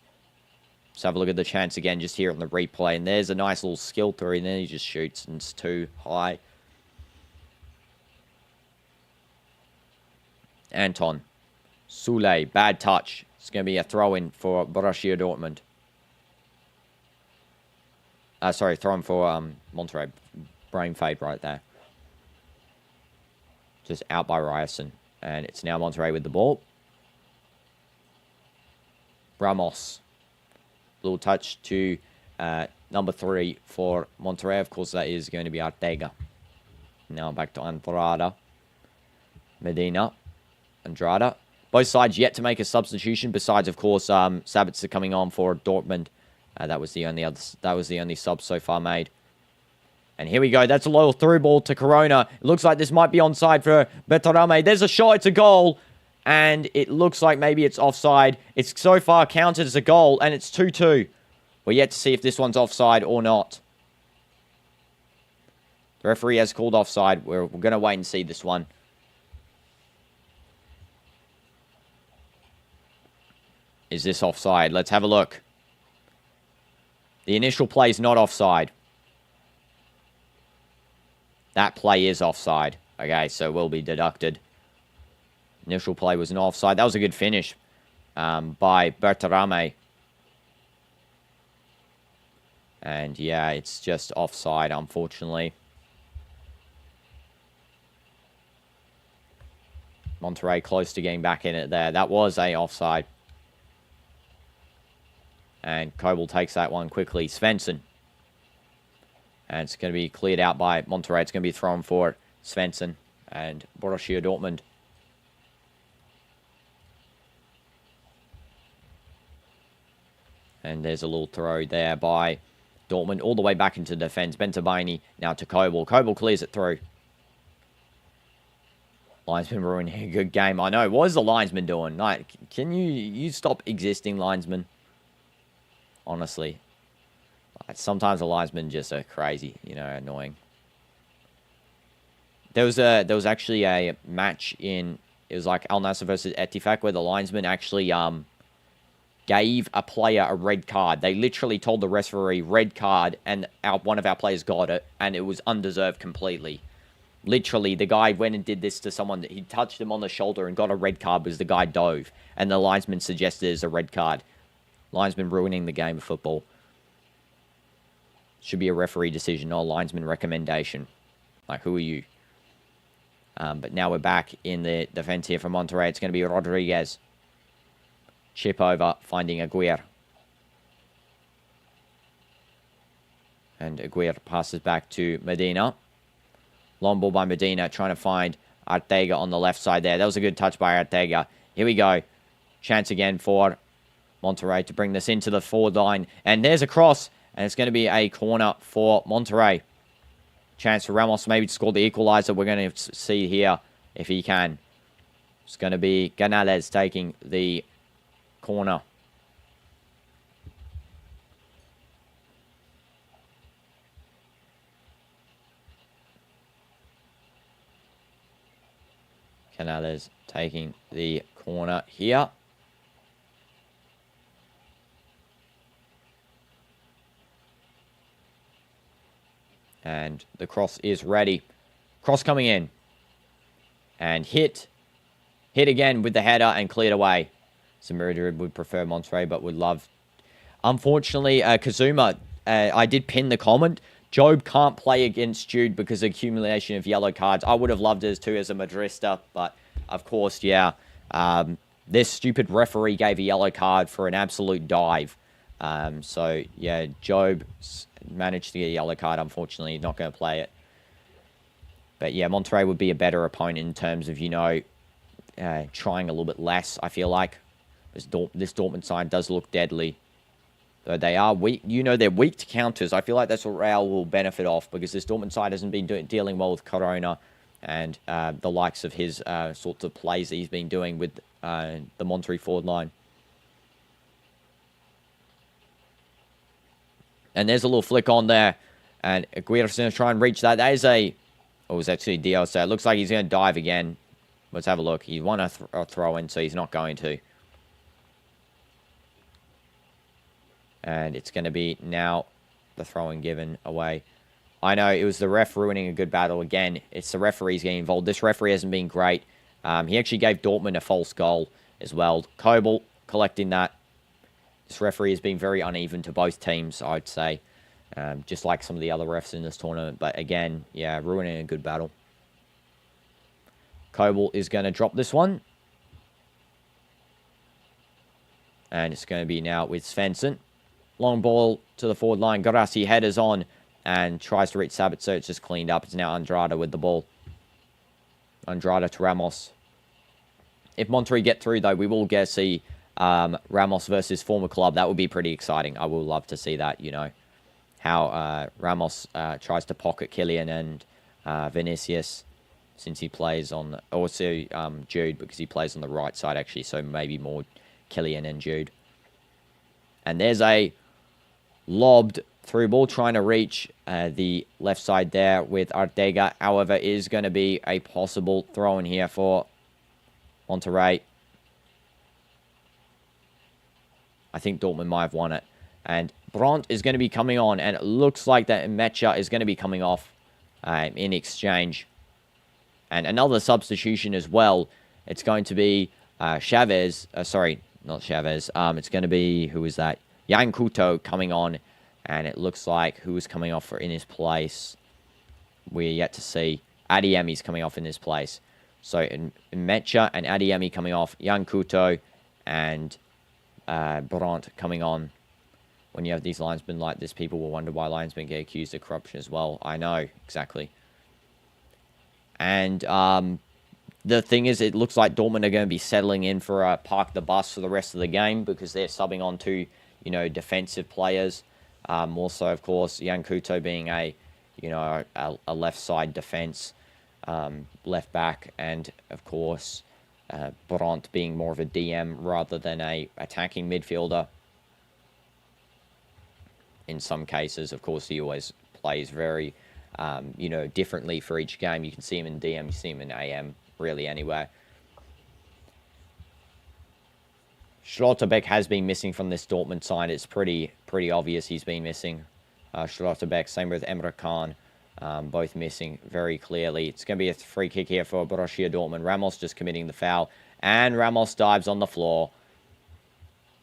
Let's have a look at the chance again, just here on the replay. And there's a nice little skill through, and then he just shoots, and it's too high. Anton. Sule, bad touch. It's going to be a throw-in for Borussia Dortmund. Sorry, throw-in for Monterrey. Brain fade right there. Just out by Ryerson. And it's now Monterrey with the ball. Ramos. Little touch to number 3 for Monterrey. Of course, that is going to be Ortega. Now back to Andrada. Medina. Andrada. Both sides yet to make a substitution. Besides, of course, Sabitzer coming on for Dortmund. That was the only sub so far made. And here we go. That's a little through ball to Corona. It looks like this might be onside for Bertarame. There's a shot. It's a goal. And it looks like maybe it's offside. It's so far counted as a goal, and it's 2-2. We're yet to see if this one's offside or not. The referee has called offside. We're going to wait and see this one. Is this offside? Let's have a look. The initial play is not offside. That play is offside. Okay, so will be deducted. Initial play was an offside. That was a good finish by Bertarame. And yeah, it's just offside, unfortunately. Monterrey close to getting back in it there. That was a offside. And Kobel takes that one quickly. Svensson. And it's going to be cleared out by Monterrey. It's going to be thrown for Svensson and Borussia Dortmund. And there's a little throw there by Dortmund all the way back into defense. Bentabini now to Kobel. Kobel clears it through. Linesman ruining a good game. I know. What is the linesman doing? Like, can you stop existing, linesman? Honestly. Sometimes the linesmen just are crazy, you know, annoying. There was actually a match it was like Al Nassr versus Ettifaq where the linesman actually gave a player a red card. They literally told the referee red card, and one of our players got it, and it was undeserved completely. Literally, the guy went and did this to someone. He touched him on the shoulder and got a red card because the guy dove, and the linesman suggested it's a red card. Linesman ruining the game of football. Should be a referee decision, not a linesman recommendation. Like, who are you? But now we're back in the defense here for Monterrey. It's going to be Rodriguez. Chip over, finding Aguirre. And Aguirre passes back to Medina. Long ball by Medina, trying to find Arteaga on the left side there. That was a good touch by Arteaga. Here we go. Chance again for Monterrey to bring this into the forward line. And there's a cross. And it's going to be a corner for Monterrey. Chance for Ramos maybe to score the equalizer. We're going to see here if he can. It's going to be Canales taking the corner. Canales taking the corner here. And the cross is ready. Cross coming in. And hit. Hit again with the header and cleared away. Samira would prefer Monterrey, but would love... Unfortunately, Kazuma, I did pin the comment. Job can't play against Jude because of accumulation of yellow cards. I would have loved it too as a Madrista, but of course, yeah. This stupid referee gave a yellow card for an absolute dive. So, yeah, Job managed to get a yellow card. Unfortunately, he's not going to play it. But, yeah, Monterrey would be a better opponent in terms of, you know, trying a little bit less, I feel like. This Dortmund side does look deadly. Though they are weak, you know, they're weak to counters. I feel like that's what Real will benefit off because this Dortmund side hasn't been dealing well with Corona and the likes of his sorts of plays that he's been doing with the Monterrey forward line. And there's a little flick on there. And Aguirre's going to try and reach that. That is a... Oh, it was actually Diaz. So it looks like he's going to dive again. Let's have a look. He won a throw in, so he's not going to. And it's going to be now the throw-in given away. I know, it was the ref ruining a good battle. Again, it's the referees getting involved. This referee hasn't been great. He actually gave Dortmund a false goal as well. Kobel collecting that. This referee has been very uneven to both teams, I'd say. Just like some of the other refs in this tournament. But again, yeah, ruining a good battle. Kobel is going to drop this one. And it's going to be now with Svensson. Long ball to the forward line. GUIRASSY headers on and tries to reach Sabitzer. It's just cleaned up. It's now Andrade with the ball. Andrade to Ramos. If Monterrey get through, though, we will get to see Ramos versus former club. That would be pretty exciting. I would love to see that, you know. How Ramos tries to pocket Kylian and Vinicius since he plays on... Also Jude, because he plays on the right side, actually. So maybe more Kylian and Jude. And there's a lobbed through ball trying to reach the left side there with Arteaga. However, is going to be a possible throw in here for Monterrey. I think Dortmund might have won it. And Brandt is going to be coming on. And it looks like that Mecha is going to be coming off in exchange. And another substitution as well. It's going to be Chavez. Sorry, not Chavez. It's going to be, who is that? Yan Couto coming on. And it looks like who is coming off in his place. We're yet to see. Adeyemi's coming off in his place. So Mecha and Adeyemi coming off. Yan Couto and Brandt coming on. When you have these linesmen like this, people will wonder why linesmen get accused of corruption as well. I know, exactly. And the thing is, it looks like Dortmund are going to be settling in for park the bus for the rest of the game because they're subbing on to, you know, defensive players. Also, of course, Yan Couto being a left side defense, left back, and of course, Brandt being more of a DM rather than a attacking midfielder. In some cases, of course, he always plays very, differently for each game. You can see him in DM, you see him in AM, really anywhere. Schlotterbeck has been missing from this Dortmund side. It's pretty obvious he's been missing. Schlotterbeck, same with Emre Can, both missing very clearly. It's going to be a free kick here for Borussia Dortmund. Ramos just committing the foul. And Ramos dives on the floor.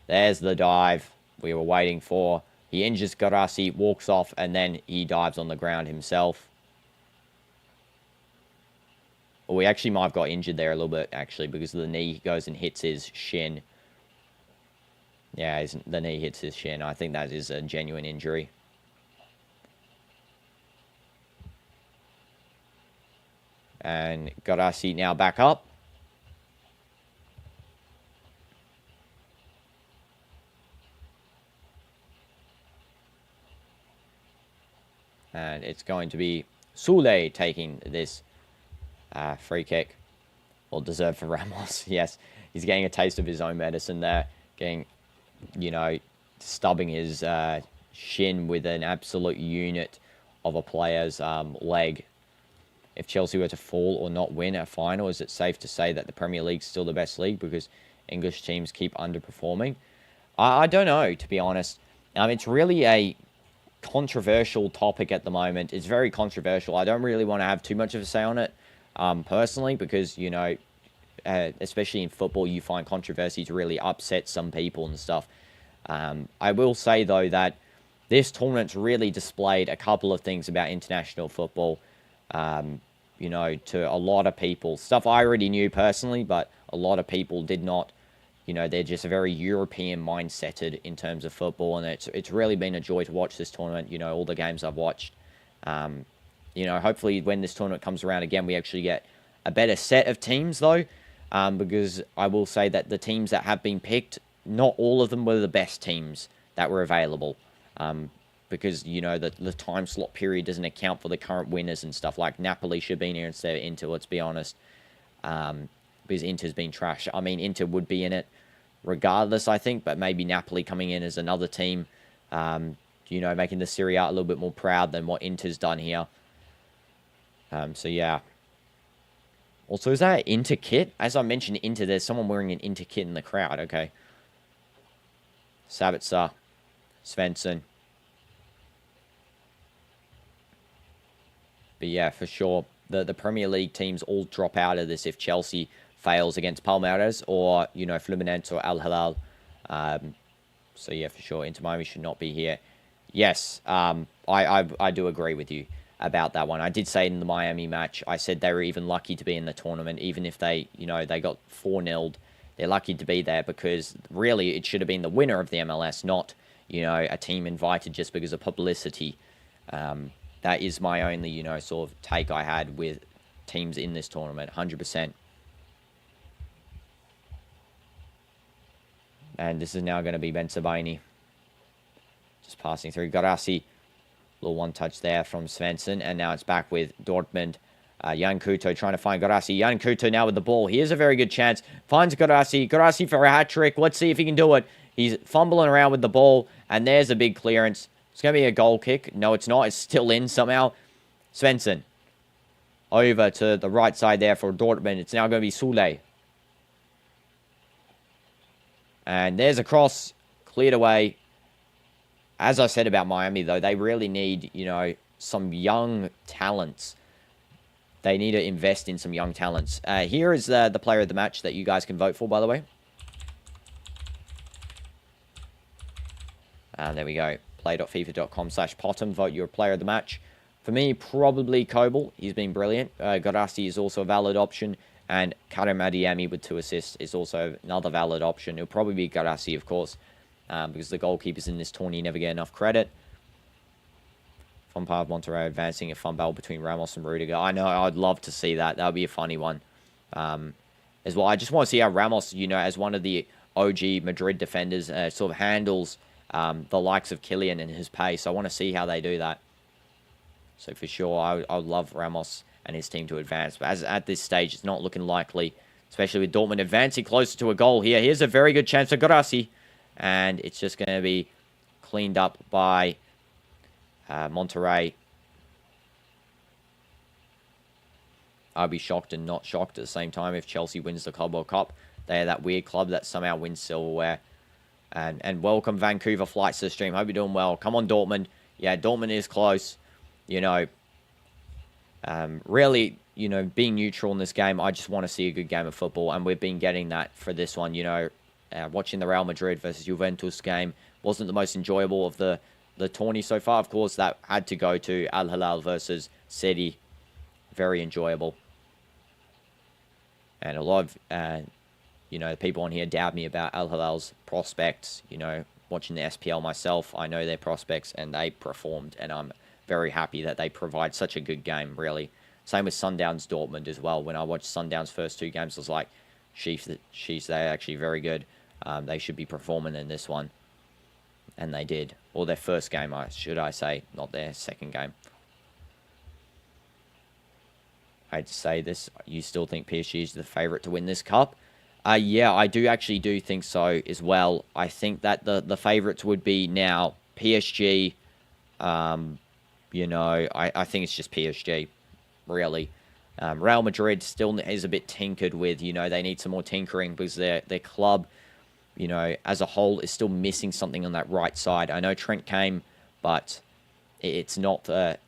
There's the dive we were waiting for. He injures GUIRASSY, walks off, and then he dives on the ground himself. Or he actually might have got injured there a little bit, actually, because the knee goes and hits his shin. Yeah, the knee hits his shin. I think that is a genuine injury. And GUIRASSY now back up. And it's going to be Sule taking this free kick. Well, deserved for Ramos. Yes, he's getting a taste of his own medicine there. Getting, you know, stubbing his shin with an absolute unit of a player's leg. If Chelsea were to fall or not win a final, is it safe to say that the Premier League's still the best league because English teams keep underperforming? I don't know, to be honest. It's really a controversial topic at the moment. It's very controversial. I don't really want to have too much of a say on it, personally, because, you know, especially in football, you find controversy to really upset some people and stuff. I will say, though, that this tournament's really displayed a couple of things about international football, you know, to a lot of people. Stuff I already knew personally, but a lot of people did not. You know, they're just very European mindseted in terms of football, and it's really been a joy to watch this tournament. You know, all the games I've watched. You know, hopefully when this tournament comes around again, we actually get a better set of teams, though, because I will say that the teams that have been picked, not all of them were the best teams that were available, because, you know, the time slot period doesn't account for the current winners and stuff. Like, Napoli should have been here instead of Inter, let's be honest, because Inter's been trash. I mean, Inter would be in it regardless, I think, but maybe Napoli coming in as another team, you know, making the Serie A a little bit more proud than what Inter's done here. So, yeah. Also, is that an Inter kit? As I mentioned Inter, there's someone wearing an Inter kit in the crowd. Okay. Sabitzer. Svensson. But, yeah, for sure. The Premier League teams all drop out of this if Chelsea fails against Palmeiras or, you know, Fluminense or Al Hilal. So, yeah, for sure, Inter Miami should not be here. Yes, I do agree with you about that one. I did say in the Miami match, I said they were even lucky to be in the tournament, even if they, you know, they got 4-0'd. They're lucky to be there because really it should have been the winner of the MLS, not, you know, a team invited just because of publicity. That is my only, you know, sort of take I had with teams in this tournament, 100%. And this is now going to be Ben Sabini. Just passing through. GUIRASSY. Little one touch there from Svensson. And now it's back with Dortmund. Yan Couto trying to find GUIRASSY. Yan Couto now with the ball. Here's a very good chance. Finds GUIRASSY. GUIRASSY for a hat-trick. Let's see if he can do it. He's fumbling around with the ball. And there's a big clearance. It's going to be a goal kick. No, it's not. It's still in somehow. Svensson. Over to the right side there for Dortmund. It's now going to be Sule. And there's a cross. Cleared away. As I said about Miami, though, they really need, you know, some young talents. They need to invest in some young talents. Here is the player of the match that you guys can vote for, by the way. And there we go. Play.fifa.com/Potham. Vote your player of the match. For me, probably Kobel. He's been brilliant. GUIRASSY is also a valid option. And Karim Adeyemi with 2 assists is also another valid option. It'll probably be GUIRASSY, of course. Because the goalkeepers in this tourney never get enough credit. Fun part of Monterrey advancing a fun battle between Ramos and Rudiger. I know, I'd love to see that. That would be a funny one. As well, I just want to see how Ramos, you know, as one of the OG Madrid defenders, sort of handles the likes of Kylian and his pace. I want to see how they do that. So for sure, I would love Ramos and his team to advance. But at this stage, it's not looking likely, especially with Dortmund advancing closer to a goal here. Here's a very good chance for GUIRASSY. And it's just going to be cleaned up by Monterrey. I'd be shocked and not shocked at the same time if Chelsea wins the Club World Cup. They are that weird club that somehow wins silverware. And welcome Vancouver flights to the stream. Hope you're doing well. Come on, Dortmund. Yeah, Dortmund is close. You know, really, you know, being neutral in this game, I just want to see a good game of football. And we've been getting that for this one, you know. Watching the Real Madrid versus Juventus game wasn't the most enjoyable of the tourney so far. Of course, that had to go to Al Hilal versus City. Very enjoyable. And a lot of, the people on here doubt me about Al Hilal's prospects. Watching the SPL myself, I know their prospects, and they performed. And I'm very happy that they provide such a good game, really. Same with Sundowns Dortmund as well. When I watched Sundowns' first 2 games, I was like, sheesh, they're actually very good. They should be performing in this one. And they did. Or their first game, should I say, not their second game. I hate to say this. You still think PSG is the favourite to win this cup? Yeah, I do think so as well. I think that the favourites would be now PSG. I think it's just PSG, really. Real Madrid still is a bit tinkered with. They need some more tinkering because their club, as a whole, is still missing something on that right side. I know Trent came, but it's not the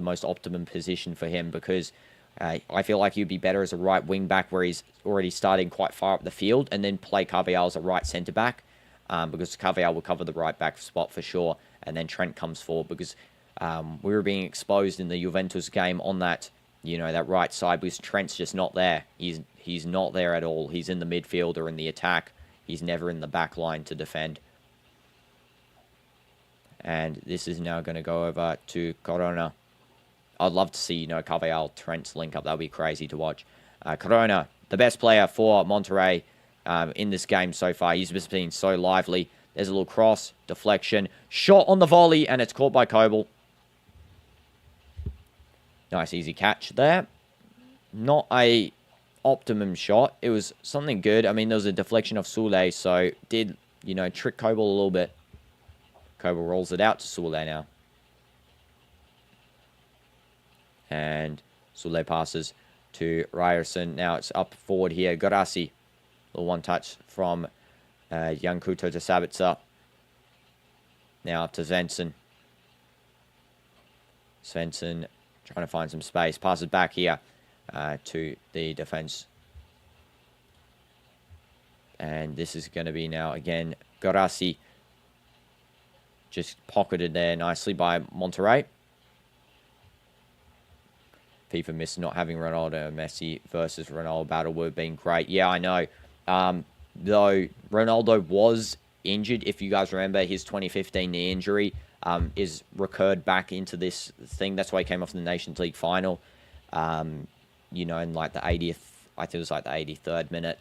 most optimum position for him because I feel like he'd be better as a right wing back where he's already starting quite far up the field, and then play Carvajal as a right centre back because Carvajal will cover the right back spot for sure, and then Trent comes forward because we were being exposed in the Juventus game on that that right side because Trent's just not there. He's not there at all. He's in the midfield or in the attack. He's never in the back line to defend. And this is now going to go over to Corona. I'd love to see, Carvajal, Trent's link up. That would be crazy to watch. Corona, the best player for Monterrey in this game so far. He's just been so lively. There's a little cross, deflection, shot on the volley, and it's caught by Kobel. Nice, easy catch there. Not a optimum shot. It was something good. I mean, there was a deflection of Soule, so did, trick Kobel a little bit. Kobel rolls it out to Soule now. And Soule passes to Ryerson. Now it's up forward here. GUIRASSY. Little one touch from Jan Couto to Sabitzer. Now up to Svensson. Svensson trying to find some space. Passes back here to the defense. And this is going to be now, again, GUIRASSY. Just pocketed there nicely by Monterrey. FIFA missed not having Ronaldo and Messi versus Ronaldo battle would have been great. Yeah, I know. Though Ronaldo was injured, if you guys remember, his 2015 knee injury is recurred back into this thing. That's why he came off the Nations League final. In like the 80th, I think it was like the 83rd minute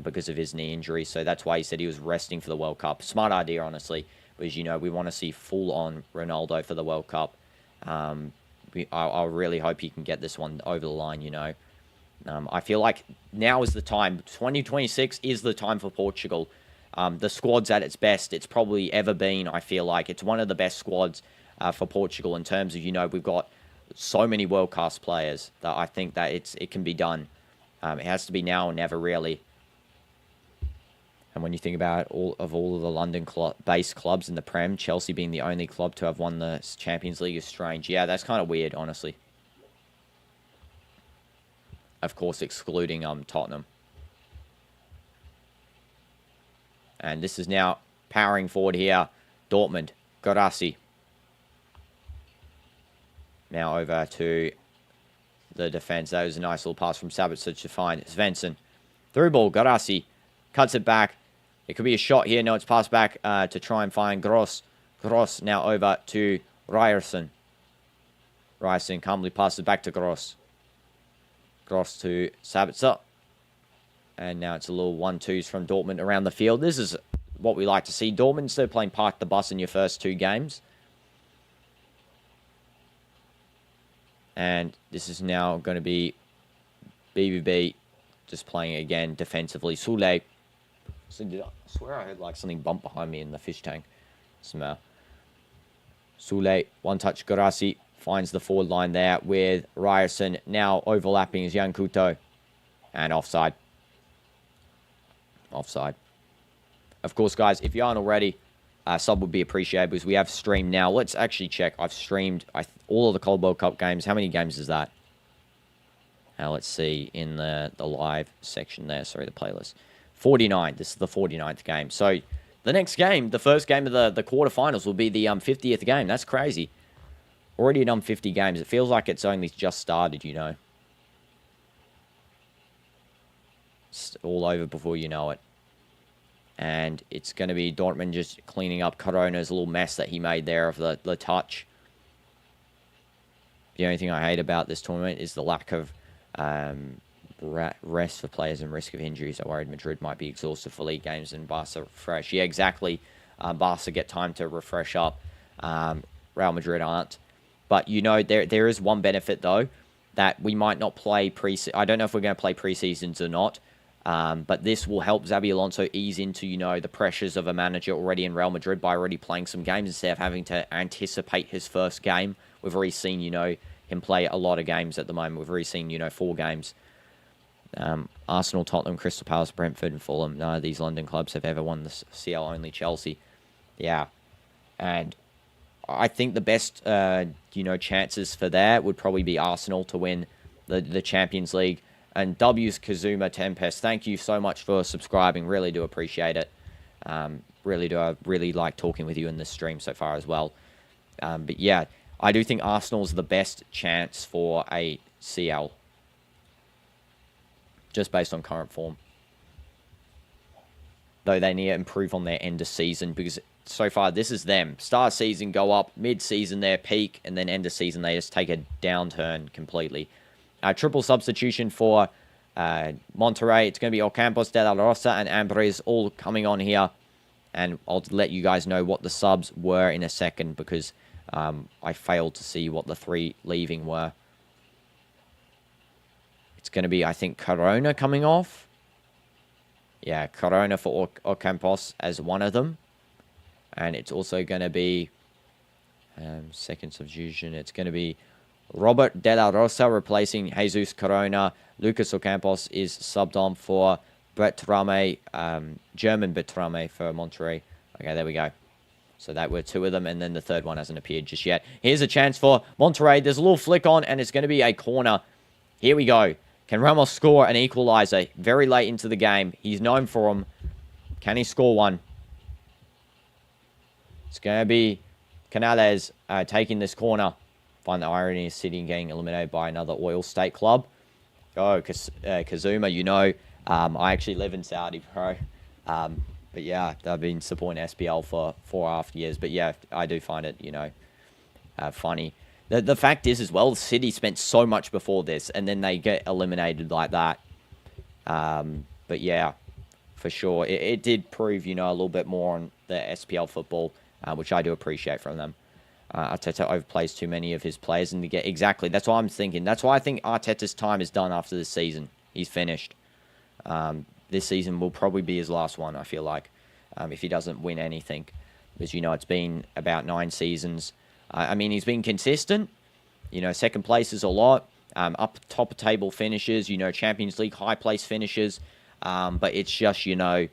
because of his knee injury. So that's why he said he was resting for the World Cup. Smart idea, honestly, because, we want to see full-on Ronaldo for the World Cup. I really hope he can get this one over the line, I feel like now is the time. 2026 is the time for Portugal. The squad's at its best it's probably ever been, I feel like. It's one of the best squads for Portugal in terms of, we've got so many world-class players that I think that it can be done. It has to be now or never, really. And when you think about all of the London-based clubs in the Prem, Chelsea being the only club to have won the Champions League is strange. Yeah, that's kind of weird, honestly. Of course, excluding Tottenham. And this is now powering forward here. Dortmund, GUIRASSY. Now over to the defense. That was a nice little pass from Sabitzer to find Svensson. Through ball, GUIRASSY cuts it back. It could be a shot here. No, it's passed back to try and find Gross. Gross now over to Ryerson. Ryerson calmly passes back to Gross. Gross to Sabitzer. And now it's a little 1-2s from Dortmund around the field. This is what we like to see. Dortmund, instead of playing park the bus in your first 2 games. And this is now going to be BBB just playing again defensively. Soule. So I swear I heard like something bump behind me in the fish tank. Somehow. Soule, one touch. GUIRASSY finds the forward line there with Ryerson. Now overlapping is Jan Couto. And offside. Offside. Of course, guys, if you aren't already, sub would be appreciated because we have streamed now. Let's actually check. I've streamed all of the Cold World Cup games. How many games is that? Let's see in the live section there. Sorry, the playlist. 49. This is the 49th game. So the next game, the first game of the quarterfinals will be the 50th game. That's crazy. Already done 50 games. It feels like it's only just started, It's all over before you know it. And it's going to be Dortmund just cleaning up Corona's little mess that he made there of the touch. The only thing I hate about this tournament is the lack of rest for players and risk of injuries. I worried Madrid might be exhausted for league games and Barca fresh. Yeah, exactly. Barca get time to refresh up. Real Madrid aren't. But, you know, there is one benefit, though, that we might not play I don't know if we're going to play pre-seasons or not. But this will help Xabi Alonso ease into, you know, the pressures of a manager already in Real Madrid by already playing some games instead of having to anticipate his first game. We've already seen, you know, him play a lot of games at the moment. We've already seen, you know, 4 games. Arsenal, Tottenham, Crystal Palace, Brentford, and Fulham. None of these London clubs have ever won the CL, only Chelsea. Yeah. And I think the best, you know, chances for that would probably be Arsenal to win the Champions League. And W's Kazuma Tempest, thank you so much for subscribing. Really do appreciate it. Really do. I really like talking with you in this stream so far as well. But yeah, I do think Arsenal's the best chance for a CL. Just based on current form. Though they need to improve on their end of season because so far this is them. Start season, go up. Mid-season, their peak. And then end of season, they just take a downturn completely. Triple substitution for Monterrey. It's going to be Ocampos, De La Rosa, and Ambrose all coming on here. And I'll let you guys know what the subs were in a second because I failed to see what the 3 leaving were. It's going to be, I think, Corona coming off. Yeah, Corona for Ocampos as one of them. And it's also going to be second substitution. It's going to be Robert De La Rosa replacing Jesus Corona. Lucas Ocampos is subbed on for Bertrame, German Bertrame for Monterrey. Okay, there we go. So that were 2 of them, and then the third one hasn't appeared just yet. Here's a chance for Monterrey. There's a little flick on, and it's going to be a corner. Here we go. Can Ramos score an equalizer very late into the game? He's known for them. Can he score one? It's going to be Canales taking this corner. Find the irony of City getting eliminated by another oil state club. Oh, Kazuma, you know, I actually live in Saudi, bro. But yeah, I've been supporting SPL for 4.5 years. But yeah, I do find it, you know, funny. The fact is as well, City spent so much before this, and then they get eliminated like that. But yeah, for sure. It did prove, you know, a little bit more on the SPL football, which I do appreciate from them. Arteta overplays too many of his players, and to get exactly that's what I'm thinking. That's why I think Arteta's time is done after this season. He's finished. This season will probably be his last one. I feel like if he doesn't win anything, because you know it's been about 9 seasons. I mean he's been consistent. You know, second place is a lot. Up top table finishes. You know, Champions League high place finishes. But it's just, you know,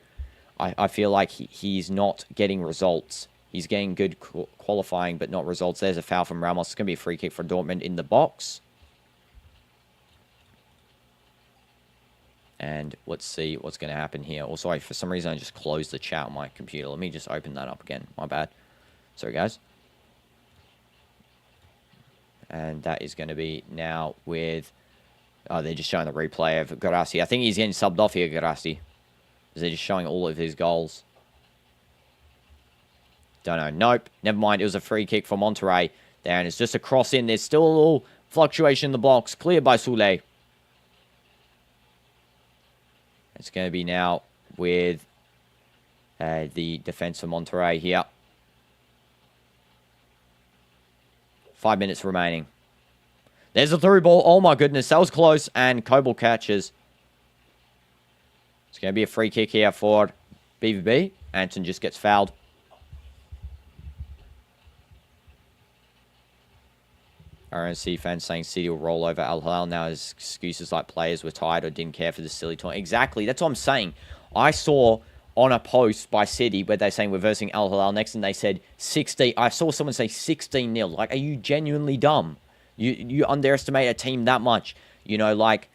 I feel like he's not getting results. He's getting good qualifying, but not results. There's a foul from Ramos. It's going to be a free kick for Dortmund in the box. And let's see what's going to happen here. Also, for some reason, I just closed the chat on my computer. Let me just open that up again. My bad. Sorry, guys. And that is going to be now with... Oh, they're just showing the replay of GUIRASSY. I think he's getting subbed off here, GUIRASSY. They're just showing all of his goals. Don't know. Nope. Never mind. It was a free kick for Monterrey there. And it's just a cross in. There's still a little fluctuation in the box. Cleared by Soule. It's going to be now with the defense of Monterrey here. 5 minutes remaining. There's a through ball. Oh my goodness. That was close. And Kobel catches. It's going to be a free kick here for BVB. Anton just gets fouled. RNC fans saying City will roll over Al Hilal. Now his excuses like players were tired or didn't care for the silly tournament. Exactly. That's what I'm saying. I saw on a post by City where they're saying we're versing Al Hilal next, and they said 16. I saw someone say 16-0. Like, are you genuinely dumb? You underestimate a team that much. You know, like,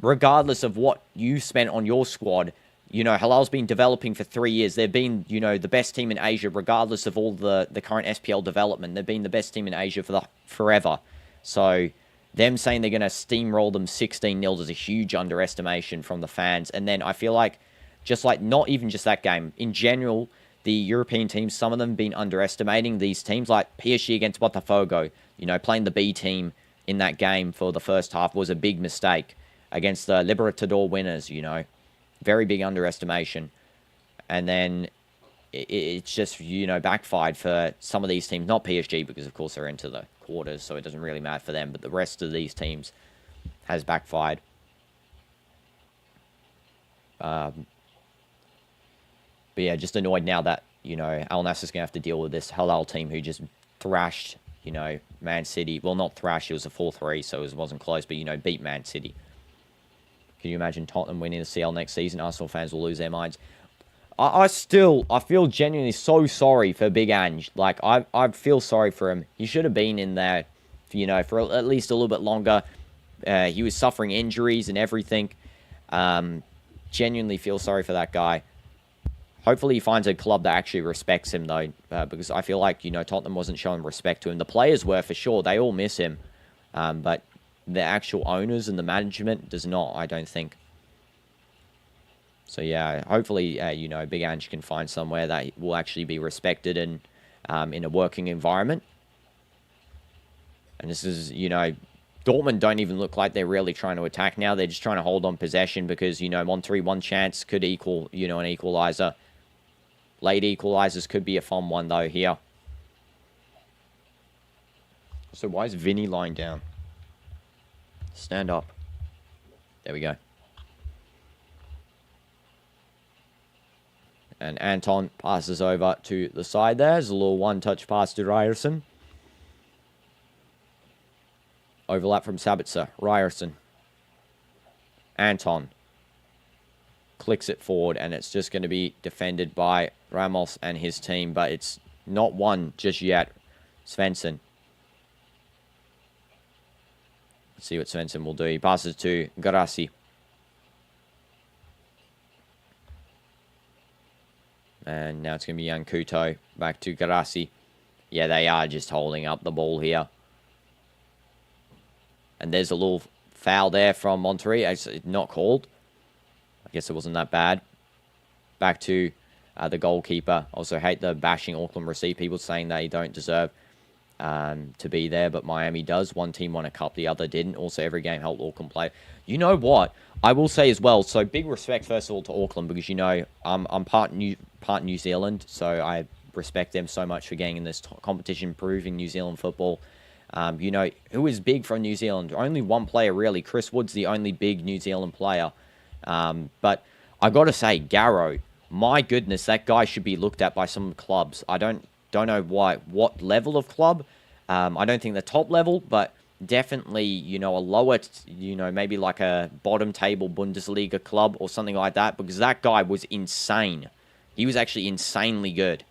regardless of what you spent on your squad, you know, Hilal's been developing for 3 years. They've been, you know, the best team in Asia, regardless of all the current SPL development. They've been the best team in Asia for forever. So, them saying they're going to steamroll them 16-0 is a huge underestimation from the fans. And then I feel like, just like, not even just that game, in general, the European teams, some of them have been underestimating these teams, like PSG against Botafogo. You know, playing the B team in that game for the first half was a big mistake against the Libertador winners, you know. Very big underestimation. And then it's just, you know, backfired for some of these teams. Not PSG, because, of course, they're into the quarters, so it doesn't really matter for them. But the rest of these teams has backfired. But yeah, just annoyed now that, you know, Al Nassr's going to have to deal with this Halal team who just thrashed, you know, Man City. Well, not thrashed, it was a 4-3, so it wasn't close, but, you know, beat Man City. Can you imagine Tottenham winning the CL next season? Arsenal fans will lose their minds. I feel genuinely so sorry for Big Ange. Like, I feel sorry for him. He should have been in there, you know, for at least a little bit longer. He was suffering injuries and everything. Genuinely feel sorry for that guy. Hopefully he finds a club that actually respects him, though, because I feel like, you know, Tottenham wasn't showing respect to him. The players were, for sure. They all miss him. But the actual owners and the management does not, I don't think. So, yeah, hopefully, you know, Big Ange can find somewhere that will actually be respected and in a working environment. And this is, you know, Dortmund don't even look like they're really trying to attack now. They're just trying to hold on possession because, you know, Monterrey, one chance could equal, you know, an equaliser. Late equalisers could be a fun one, though, here. So why is Vinny lying down? Stand up. There we go. And Anton passes over to the side there. There's a little one-touch pass to Ryerson. Overlap from Sabitzer. Ryerson. Anton. Clicks it forward, and it's just going to be defended by Ramos and his team. But it's not won just yet. Svensson. Let's see what Svensson will do. He passes to GUIRASSY. And now it's going to be Yankuto. Back to GUIRASSY. Yeah, they are just holding up the ball here. And there's a little foul there from Monterrey. It's not called. I guess it wasn't that bad. Back to the goalkeeper. Also hate the bashing Auckland receive. People saying they don't deserve to be there, but Miami does. One team won a cup, the other didn't. Also, every game helped Auckland play. You know what? I will say as well, so big respect, first of all, to Auckland, because, you know, I'm part New Zealand, so I respect them so much for getting in this competition, proving New Zealand football. You know, who is big from New Zealand? Only one player, really. Chris Wood's the only big New Zealand player. But I got to say, Garrow, my goodness, that guy should be looked at by some clubs. I don't know what level of club. I don't think the top level, but definitely, you know, a lower, you know, maybe like a bottom table Bundesliga club or something like that, because that guy was insane. He was actually insanely good.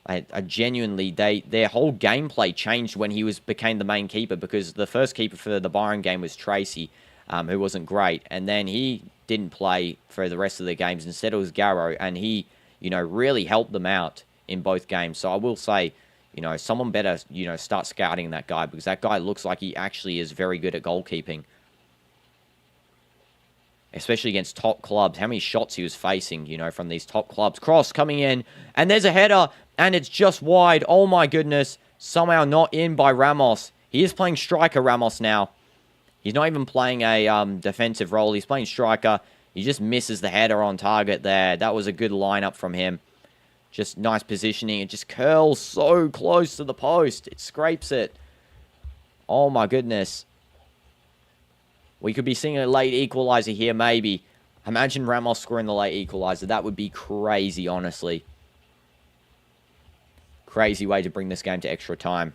I genuinely, their whole gameplay changed when he became the main keeper, because the first keeper for the Bayern game was Tracy, who wasn't great, and then he didn't play for the rest of the games. Instead, it was Garrow, and he, you know, really helped them out in both games. So I will say, you know, someone better, you know, start scouting that guy, because that guy looks like he actually is very good at goalkeeping. Especially against top clubs. How many shots he was facing, you know, from these top clubs. Cross coming in, and there's a header, and it's just wide. Oh my goodness. Somehow not in by Ramos. He is playing striker, Ramos, now. He's not even playing a defensive role. He's playing striker. He just misses the header on target there. That was a good lineup from him. Just nice positioning. It just curls so close to the post. It scrapes it. Oh my goodness. We could be seeing a late equalizer here, maybe. Imagine Ramos scoring the late equalizer. That would be crazy, honestly. Crazy way to bring this game to extra time.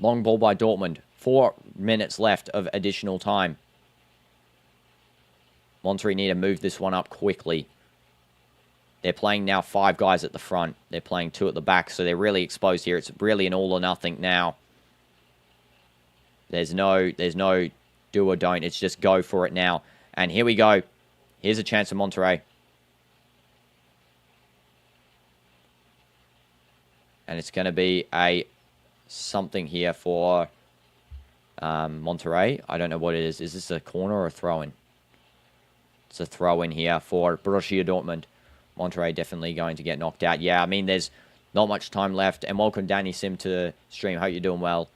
Long ball by Dortmund. 4 minutes left of additional time. Monterrey need to move this one up quickly. They're playing now 5 guys at the front. They're playing 2 at the back, so they're really exposed here. It's really an all or nothing now. There's no do or don't. It's just go for it now. And here we go. Here's a chance for Monterrey. And it's going to be a something here for Monterrey. I don't know what it is. Is this a corner or a throw-in? It's a throw-in here for Borussia Dortmund. Monterrey definitely going to get knocked out. Yeah, I mean, there's not much time left. And welcome, Danny Sim, to the stream. Hope you're doing well.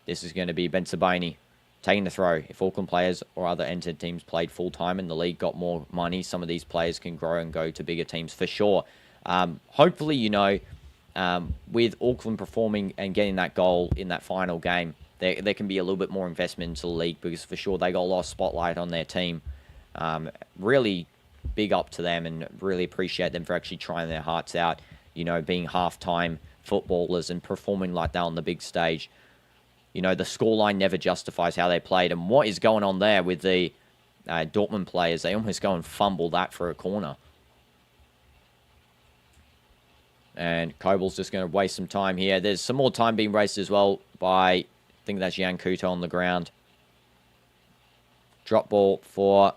This is going to be Ben Sabini taking the throw. If Auckland players or other entered teams played full-time and the league got more money, some of these players can grow and go to bigger teams for sure. Hopefully, you know, with Auckland performing and getting that goal in that final game, there can be a little bit more investment into the league, because for sure they got a lot of spotlight on their team. Really big up to them, and really appreciate them for actually trying their hearts out, you know, being half-time footballers and performing like that on the big stage. You know, the scoreline never justifies how they played. And what is going on there with the Dortmund players? They almost go and fumble that for a corner. And Kobel's just going to waste some time here. There's some more time being wasted as well by, I think that's Jan Kuto on the ground. Drop ball for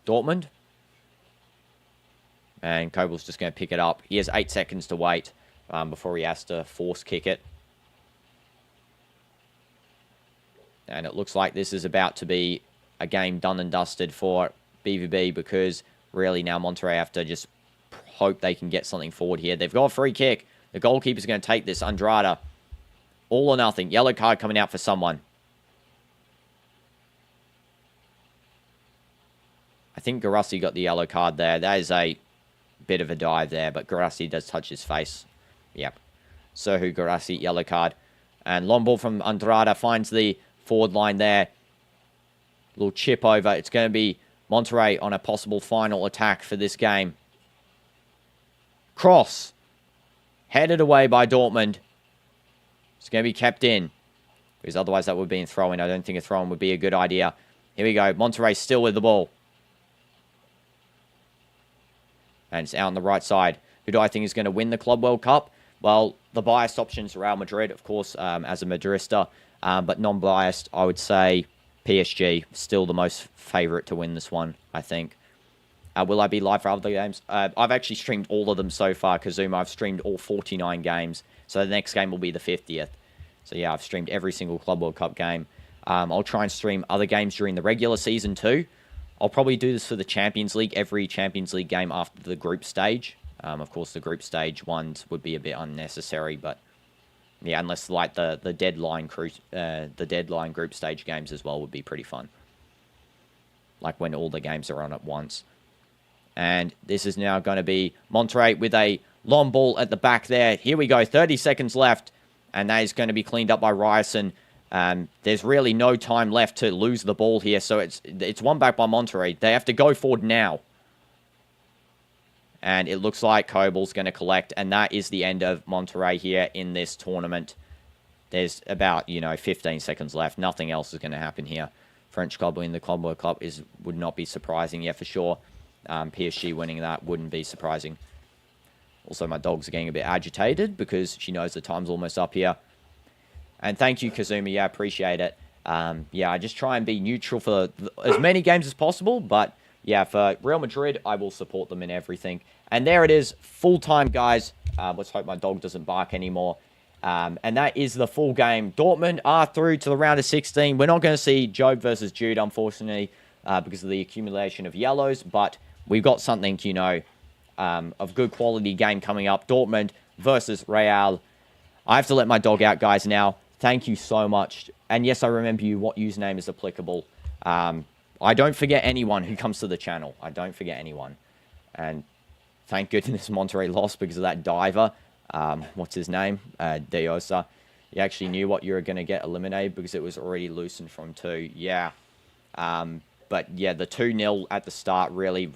Dortmund. And Kobel's just going to pick it up. He has 8 seconds to wait before he has to force kick it. And it looks like this is about to be a game done and dusted for BVB, because really now Monterrey have to just hope they can get something forward here. They've got a free kick. The goalkeeper's going to take this. Andrada. All or nothing. Yellow card coming out for someone. I think GUIRASSY got the yellow card there. That is a bit of a dive there, but GUIRASSY does touch his face. Yep. Serhu GUIRASSY, yellow card. And long ball from Andrada finds the forward line there. Little chip over. It's going to be Monterrey on a possible final attack for this game. Cross. Headed away by Dortmund. It's going to be kept in, because otherwise that would be a throw-in. I don't think a throw-in would be a good idea. Here we go. Monterrey still with the ball. And it's out on the right side. Who do I think is going to win the Club World Cup? Well, the biased option's Real Madrid, of course, as a Madrista. But non-biased, I would say PSG. Still the most favourite to win this one, I think. Will I be live for other games? I've actually streamed all of them so far, Kazuma. I've streamed all 49 games. So the next game will be the 50th. So yeah, I've streamed every single Club World Cup game. I'll try and stream other games during the regular season too. I'll probably do this for the Champions League, every Champions League game after the group stage. Of course, the group stage ones would be a bit unnecessary, but yeah, unless like the deadline group stage games as well would be pretty fun. Like when all the games are on at once. And this is now going to be Monterrey with a long ball at the back there. Here we go, 30 seconds left. And that is going to be cleaned up by Ryerson. There's really no time left to lose the ball here. So it's one back by Monterrey. They have to go forward now. And it looks like Kobel's going to collect. And that is the end of Monterrey here in this tournament. There's about, 15 seconds left. Nothing else is going to happen here. French club winning the Club World Cup would not be surprising. Yeah, for sure. PSG winning that wouldn't be surprising. Also, my dogs are getting a bit agitated because she knows the time's almost up here. And thank you, Kazumi. Yeah, appreciate it. Yeah, I just try and be neutral for as many games as possible. But yeah, for Real Madrid, I will support them in everything. And there it is, full-time, guys. Let's hope my dog doesn't bark anymore. And that is the full game. Dortmund are through to the round of 16. We're not going to see Job versus Jude, unfortunately, because of the accumulation of yellows. But we've got something, of good quality game coming up. Dortmund versus Real. I have to let my dog out, guys, now. Thank you so much. And yes, I remember you. What username is applicable? I don't forget anyone who comes to the channel. I don't forget anyone. And thank goodness Monterrey lost because of that diver. What's his name? Diosa. You actually knew what you were going to get eliminated because it was already loosened from 2. Yeah. But yeah, the 2-0 at the start really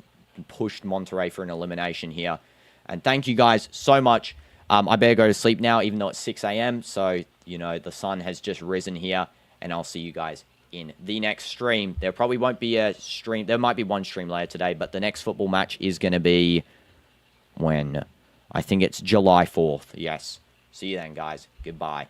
pushed Monterrey for an elimination here. And thank you guys so much. I better go to sleep now, even though it's 6 a.m. So, the sun has just risen here. And I'll see you guys in the next stream. There probably won't be a stream. There might be one stream later today. But the next football match is going to be when? I think it's July 4th. Yes. See you then, guys. Goodbye.